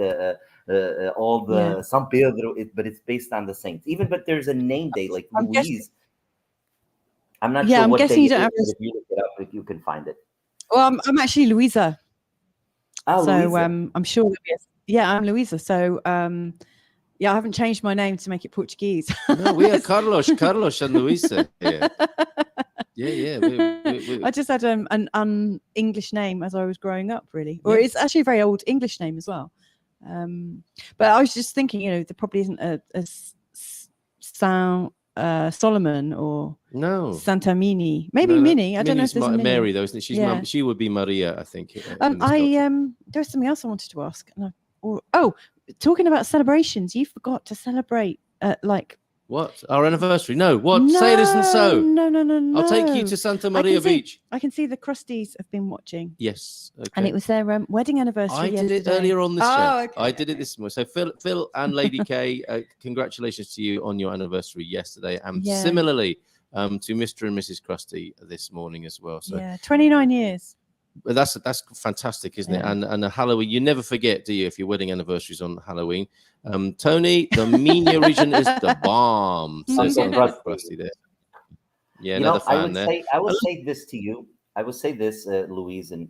All the San Pedro, but it's based on the saints. But there's a name day like Louise. I'm not sure what day it is, but if you look it up, if you can find it. Well, I'm actually Louisa. So Louisa. I'm sure. I'm Louisa. So I haven't changed my name to make it Portuguese. No, we are Carlos and Luisa here. Yeah. I just had an English name as I was growing up, really. Or it's actually a very old English name as well. But I was just thinking, there probably isn't a Solomon or Santa Mini. Maybe Minnie. I don't know if there's Mary, though, isn't it? She would be Maria, I think. There's something else I wanted to ask. Talking about celebrations, you forgot to celebrate what? Our anniversary? No. What? No, say it isn't so. No. I'll take you to Santa Maria Beach. I can see the Crusties have been watching. Yes. Okay. And it was their wedding anniversary. I did it earlier on this show. Okay. I did it this morning. So Phil and Lady K, congratulations to you on your anniversary yesterday, and similarly to Mr. and Mrs. Krusty this morning as well. So 29 years. But that's fantastic, isn't it? And Halloween, you never forget, do you, if your wedding anniversary is on Halloween? Tony, the Minho region is the bomb. Says Krusty there. Yeah, another fan there. I will say this to you. I will say this, Louise and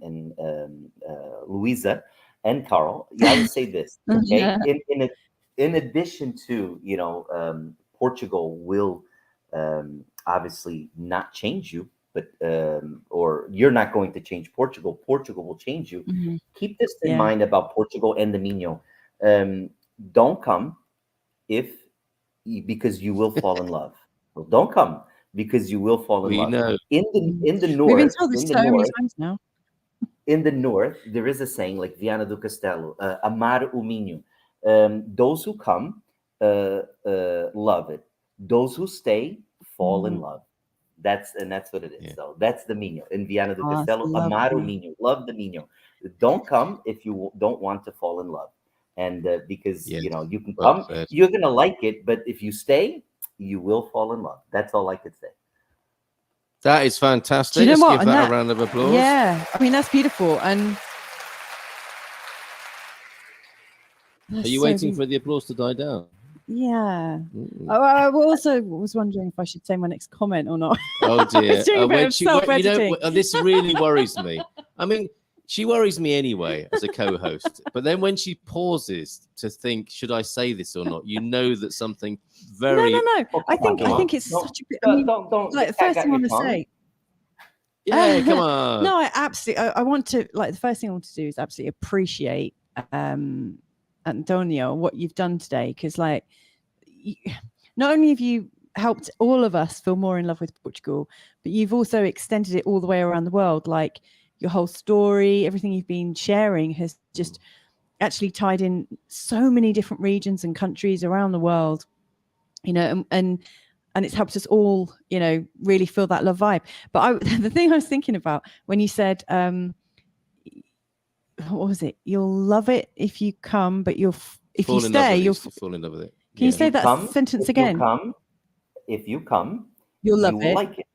Louisa and Carl. I will say this. Okay, in addition to Portugal will obviously not change you. But or you're not going to change Portugal. Portugal will change you. Mm-hmm. Keep this in mind about Portugal and the Minho. Don't come because you will fall in love. Well, don't come because you will fall in love. Know. In the north, we've been told this so many times now. In the north, there is a saying like Viana do Castelo, amar o Minho. Those who come love it. Those who stay fall in love. That's what it is. So that's the Minho in Viana do Castelo. Amar o Minho, love the Minho. Don't come if you don't want to fall in love, and because you can come, you're gonna like it, but if you stay, you will fall in love. That's all I could say. That is fantastic. Let's give that a round of applause. Yeah, I mean that's beautiful. And are you waiting for the applause to die down? Yeah. I also was wondering if I should say my next comment or not. Oh dear. This really worries me. I mean, she worries me anyway as a co-host. But then when she pauses to think, should I say this or not? You know that something very. No. I think it's such a. Don't. Like the first thing I want to say. Yeah, come on. No, I want to the first thing I want to do is absolutely appreciate Antonio, what you've done today, because not only have you helped all of us feel more in love with Portugal, but you've also extended it all the way around the world. Like your whole story, everything you've been sharing has just actually tied in so many different regions and countries around the world, and it's helped us all, really feel that love vibe. But the thing I was thinking about when you said, what was it? You'll love it if you come, but if you stay, you'll fall in love with it. Can you say that sentence again? If you come, you'll love it. Like it.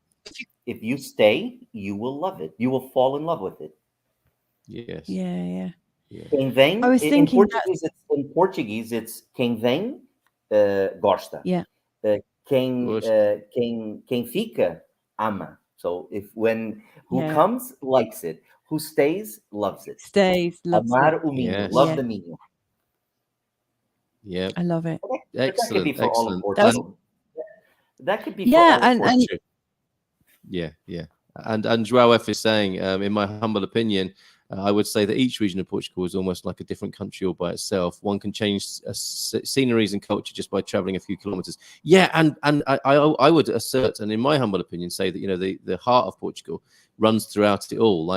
If you stay, you will love it. You will fall in love with it. Yes. Yeah. Quem vem, I was thinking in Portuguese, it's quem vem gosta. Yeah. Quem fica ama. So who comes likes it. Who stays, loves it. Loves Amar it. o Minho. Yes. Love the Minho. Yeah. I love it. Excellent. That could be for all of Portugal. That could be for all of Portugal. Yeah. And João F is saying, in my humble opinion, I would say that each region of Portugal is almost like a different country all by itself. One can change sceneries and culture just by traveling a few kilometers. Yeah, and I would assert, and in my humble opinion, say that the heart of Portugal runs throughout it all.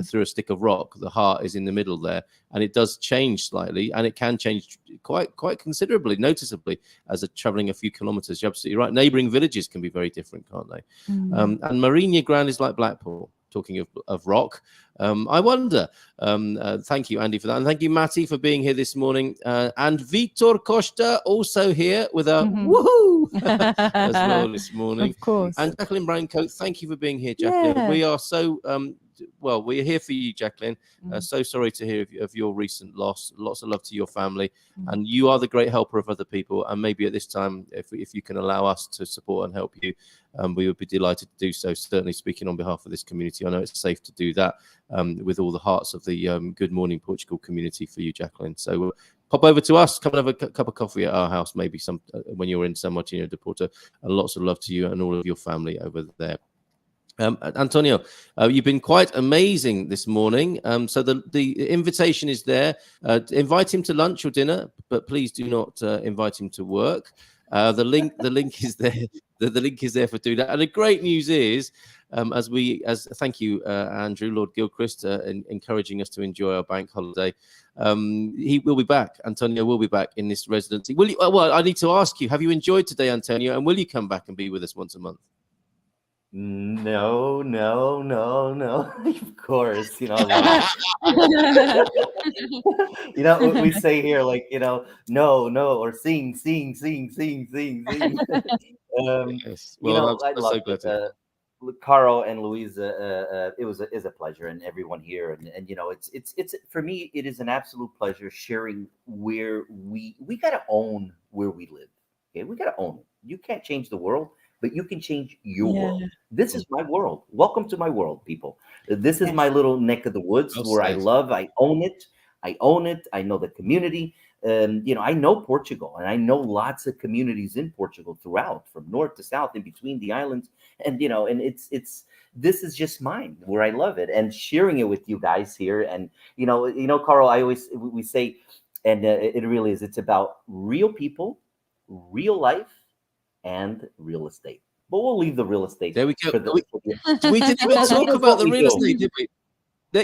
Through a stick of rock, the heart is in the middle there, and it does change slightly, and it can change quite considerably, noticeably, as traveling a few kilometers. You're absolutely right. Neighbouring villages can be very different, can't they? And Marinha Grande is like Blackpool. talking of rock. I wonder. Thank you, Andy, for that. And thank you, Matty, for being here this morning. And Vitor Costa also here with a woohoo as well this morning. Of course. And Jacqueline Browncoat, thank you for being here, Jacqueline. Yeah. We are so, well, we're here for you, Jacqueline. So sorry to hear of your recent loss. Lots of love to your family. And you are the great helper of other people. And maybe at this time, if you can allow us to support and help you, we would be delighted to do so. Certainly speaking on behalf of this community, I know it's safe to do that with all the hearts of the Good Morning Portugal community for you, Jacqueline. So pop over to us, come and have a cup of coffee at our house, maybe when you're in San Martino de Porto. And lots of love to you and all of your family over there. Antonio, you've been quite amazing this morning. So the invitation is there. Invite him to lunch or dinner, but please do not invite him to work. The link is there. The link is there for doing that. And the great news is, thank you, Andrew, Lord Gilchrist, encouraging us to enjoy our bank holiday. He will be back. Antonio will be back in this residency. Will you? Well, I need to ask you: have you enjoyed today, Antonio? And will you come back and be with us once a month? No. Of course, you know, we say here, like, no, or sing. Yes. Well, I love it. Carl and Louisa, is a pleasure, and everyone here, and it's for me, it is an absolute pleasure sharing where we gotta own where we live. Okay, we gotta own it. You can't change the world, but you can change your world. This is my world. Welcome to my world, people. This is my little neck of the woods where I love. I own it. I know the community. I know Portugal, and I know lots of communities in Portugal throughout, from north to south, in between the islands. And this is just mine, where I love it, and sharing it with you guys here. And Carl, we say, and it really is. It's about real people, real life, and real estate. But we'll leave the real estate. There we go. We didn't even talk about the real estate, did we?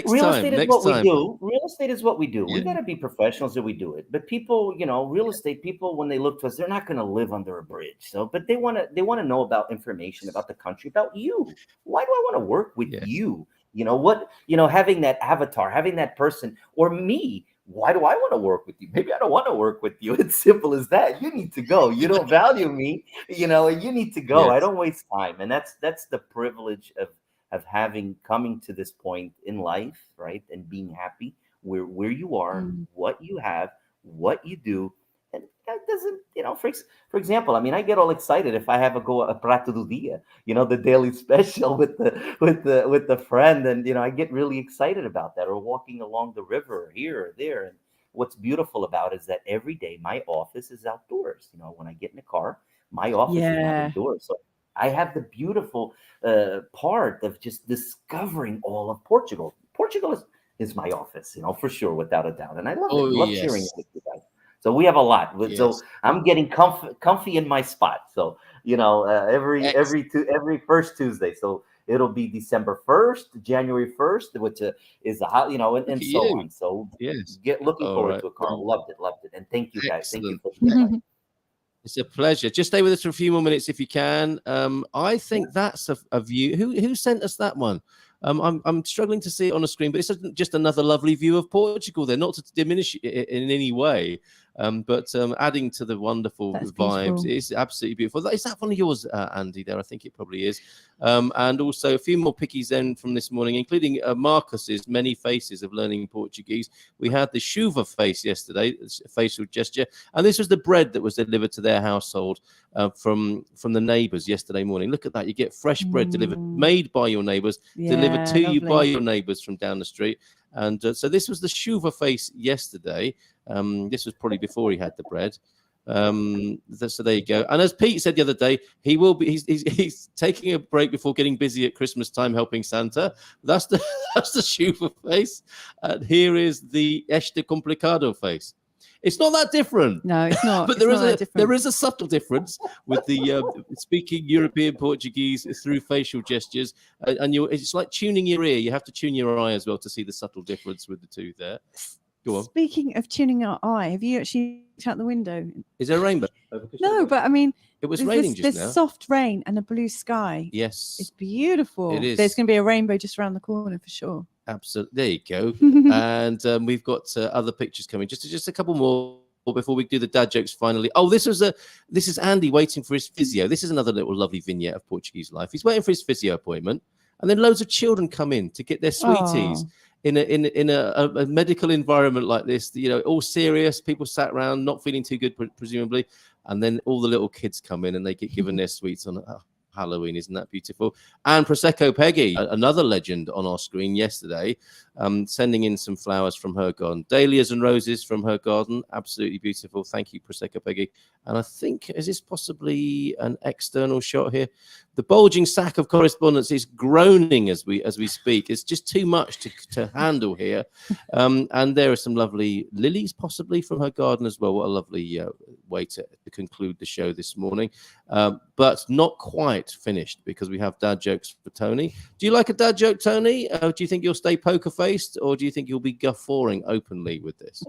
Real estate is what we do. Real estate is what we do. We got to be professionals that we do it. But people, real estate people, when they look to us, they're not going to live under a bridge. So, but they want to know about information about the country, about you. Why do I want to work with you? Having that avatar, having that person, or me. Why do I want to work with you? Maybe I don't want to work with you. It's simple as that. You need to go. You don't value me. You need to go. Yes. I don't waste time. And that's the privilege of coming to this point in life, right? And being happy where you are, what you have, what you do. And that doesn't, for example, I get all excited if I have a prato do dia, the daily special with the friend, and I get really excited about that, or walking along the river, or here or there. And what's beautiful about it is that every day my office is outdoors. When I get in the car, my office is outdoors. So I have the beautiful part of just discovering all of Portugal. Portugal is my office, for sure, without a doubt. And I love it. I love sharing it with you guys. So we have a lot. Yes. So I'm getting comfy in my spot. So every first Tuesday. So it'll be December 1st, January 1st, which is a hot, and so on. So looking forward to it, Carl. Loved it, and thank you guys. Excellent. Thank you for It's a pleasure. Just stay with us for a few more minutes if you can. I think that's a view. Who sent us that one? I'm struggling to see it on a screen, but it's just another lovely view of Portugal there, not to diminish it in any way, but adding to the wonderful vibes. It's absolutely beautiful. Is that one of yours, Andy, there? I think it probably is. And also a few more pickies then from this morning, including Marcus's many faces of learning Portuguese. We had the chuva face yesterday, facial gesture, and this was the bread that was delivered to their household from the neighbours yesterday morning. Look at that. You get fresh bread delivered, made by your neighbours, delivered to you by your neighbours from down the street. And so this was the chuva face yesterday. This was probably before he had the bread. So there you go. And as Pete said the other day, he's taking a break before getting busy at Christmas time helping Santa. That's the chuva face. And here is the este complicado face. It's not that different. No, it's not. But there is a subtle difference with the speaking European Portuguese through facial gestures, and it's like tuning your ear. You have to tune your eye as well to see the subtle difference with the two there. Go on. Speaking of tuning our eye, have you actually looked out the window? Is there a rainbow? No, but I mean, it was raining just now. There's soft rain and a blue sky. Yes. It's beautiful. It is. There's going to be a rainbow just around the corner for sure. Absolutely. There you go. And we've got other pictures coming. Just a couple more before we do the dad jokes finally. Oh, this is Andy waiting for his physio. This is another little lovely vignette of Portuguese life. He's waiting for his physio appointment, and then loads of children come in to get their sweeties. Oh. In a medical environment like this, all serious, people sat around not feeling too good, presumably, and then all the little kids come in and they get given their sweets on Halloween. Isn't that beautiful? And Prosecco Peggy, another legend on our screen yesterday, sending in some flowers from her garden, dahlias and roses from her garden. Absolutely beautiful. Thank you, Prosecco Peggy. And I think, is this possibly an external shot here? The bulging sack of correspondence is groaning as we speak. It's just too much to handle here. And there are some lovely lilies possibly from her garden as well. What a lovely way to conclude the show this morning. But not quite finished, because we have dad jokes for Tony. Do you like a dad joke, Tony? Do you think you'll stay poker faced, or do you think you'll be guffawing openly with this?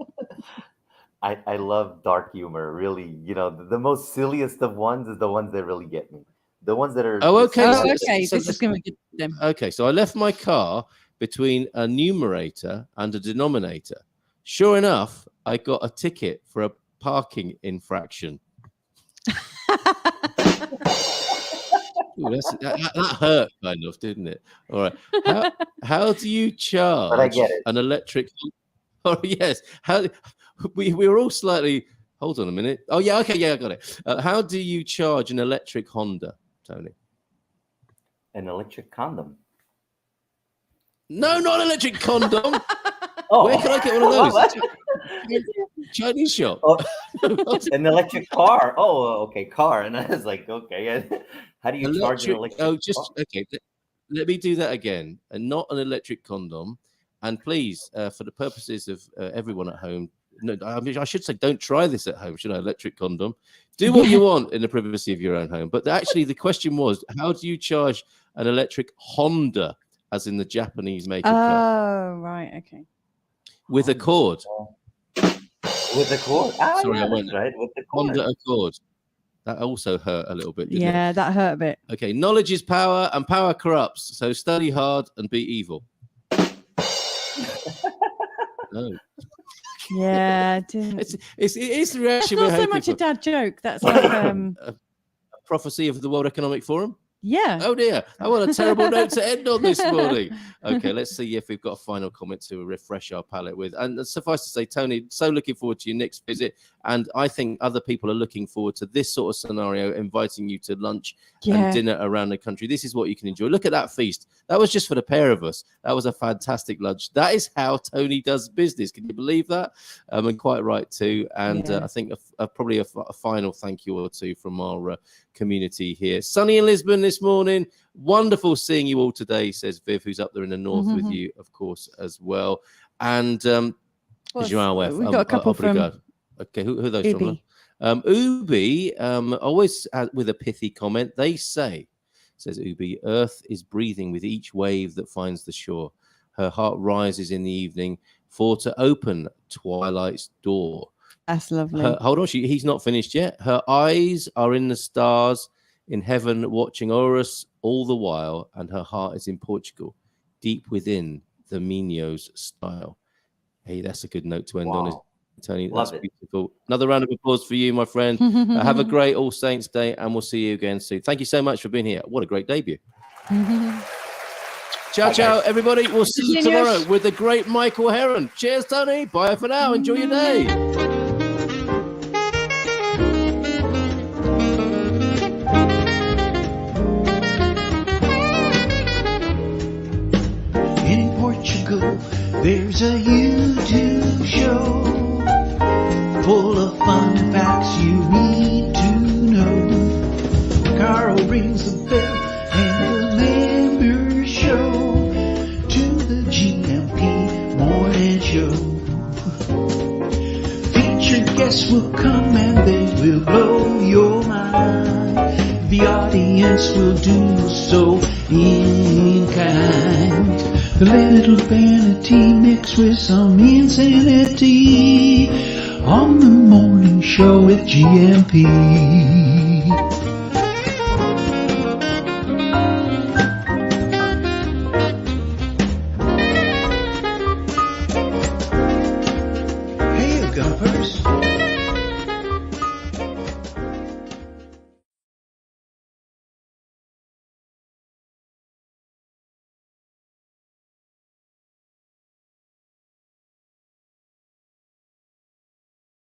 I love dark humor. Really, the most silliest of ones is the ones that really get me. The ones that are okay. This is going to get them. Okay, so I left my car between a numerator and a denominator. Sure enough, I got a ticket for a parking infraction. Ooh, that hurt kind of, didn't it? All right. How do you charge But I get it. an electric? Oh yes. We were all slightly. Hold on a minute. Oh yeah. Okay. Yeah, I got it. How do you charge an electric Honda, Tony? An electric condom. No, not an electric condom. Oh, Where can I get one of those? Chinese shop. Oh, an electric car. Oh, okay, car. And I was like, okay, how do you charge an electric? Oh, just okay. Let me do that again, and not an electric condom. And please, for the purposes of everyone at home, no, I should say, don't try this at home. Should I? Electric condom. Do what you want in the privacy of your own home. But actually, the question was, how do you charge an electric Honda, as in the Japanese make of car? Oh, right, okay. With a cord. With a cord. Sorry, I went right with the cord. Honda Accord. That also hurt a little bit, didn't Yeah, it? that hurt a bit. Okay, knowledge is power, and power corrupts. So study hard and be evil. No. Yeah, it didn't. It's the reaction. That's we're not so hoping much for. a dad joke. That's like A prophecy of the World Economic Forum. yeah. Oh dear, I want a terrible note to end on this morning. Okay, let's see if we've got a final comment to refresh our palate with. And suffice to say, Tony, so looking forward to your next visit. And I think other people are looking forward to this sort of scenario, inviting you to lunch and dinner around the country. This is what you can enjoy. Look at that feast. That was just for the pair of us. That was a fantastic lunch. That is how Tony does business. Can you believe that? And quite right too. And I think probably a final thank you or two from our community here. Sunny in Lisbon this morning. Wonderful seeing you all today, says Viv, who's up there in the north with you, of course, as well. And João, we've got a couple from okay, who are those Ubi. from? Ubi, always with a pithy comment. They say, says Ubi, Earth is breathing with each wave that finds the shore. Her heart rises in the evening for to open twilight's door. That's lovely. Hold on, he's not finished yet. Her eyes are in the stars in heaven, watching o'er us all the while, and her heart is in Portugal, deep within the Minho's style. Hey, that's a good note to end on, isn't it, Tony? That's beautiful. Another round of applause for you, my friend. Have a great All Saints Day, and we'll see you again soon. Thank you so much for being here. What a great debut. Ciao, ciao, everybody. We'll see you tomorrow with the great Michael Heron. Cheers, Tony. Bye for now. Enjoy your day. In Portugal, there's a YouTube show full of fun facts you need to know. Carl rings the bell and the members show to the GMP morning show. Featured guests will come and they will blow your mind. The audience will do so in kind. The little vanity mixed with some insanity on the morning show with GMP.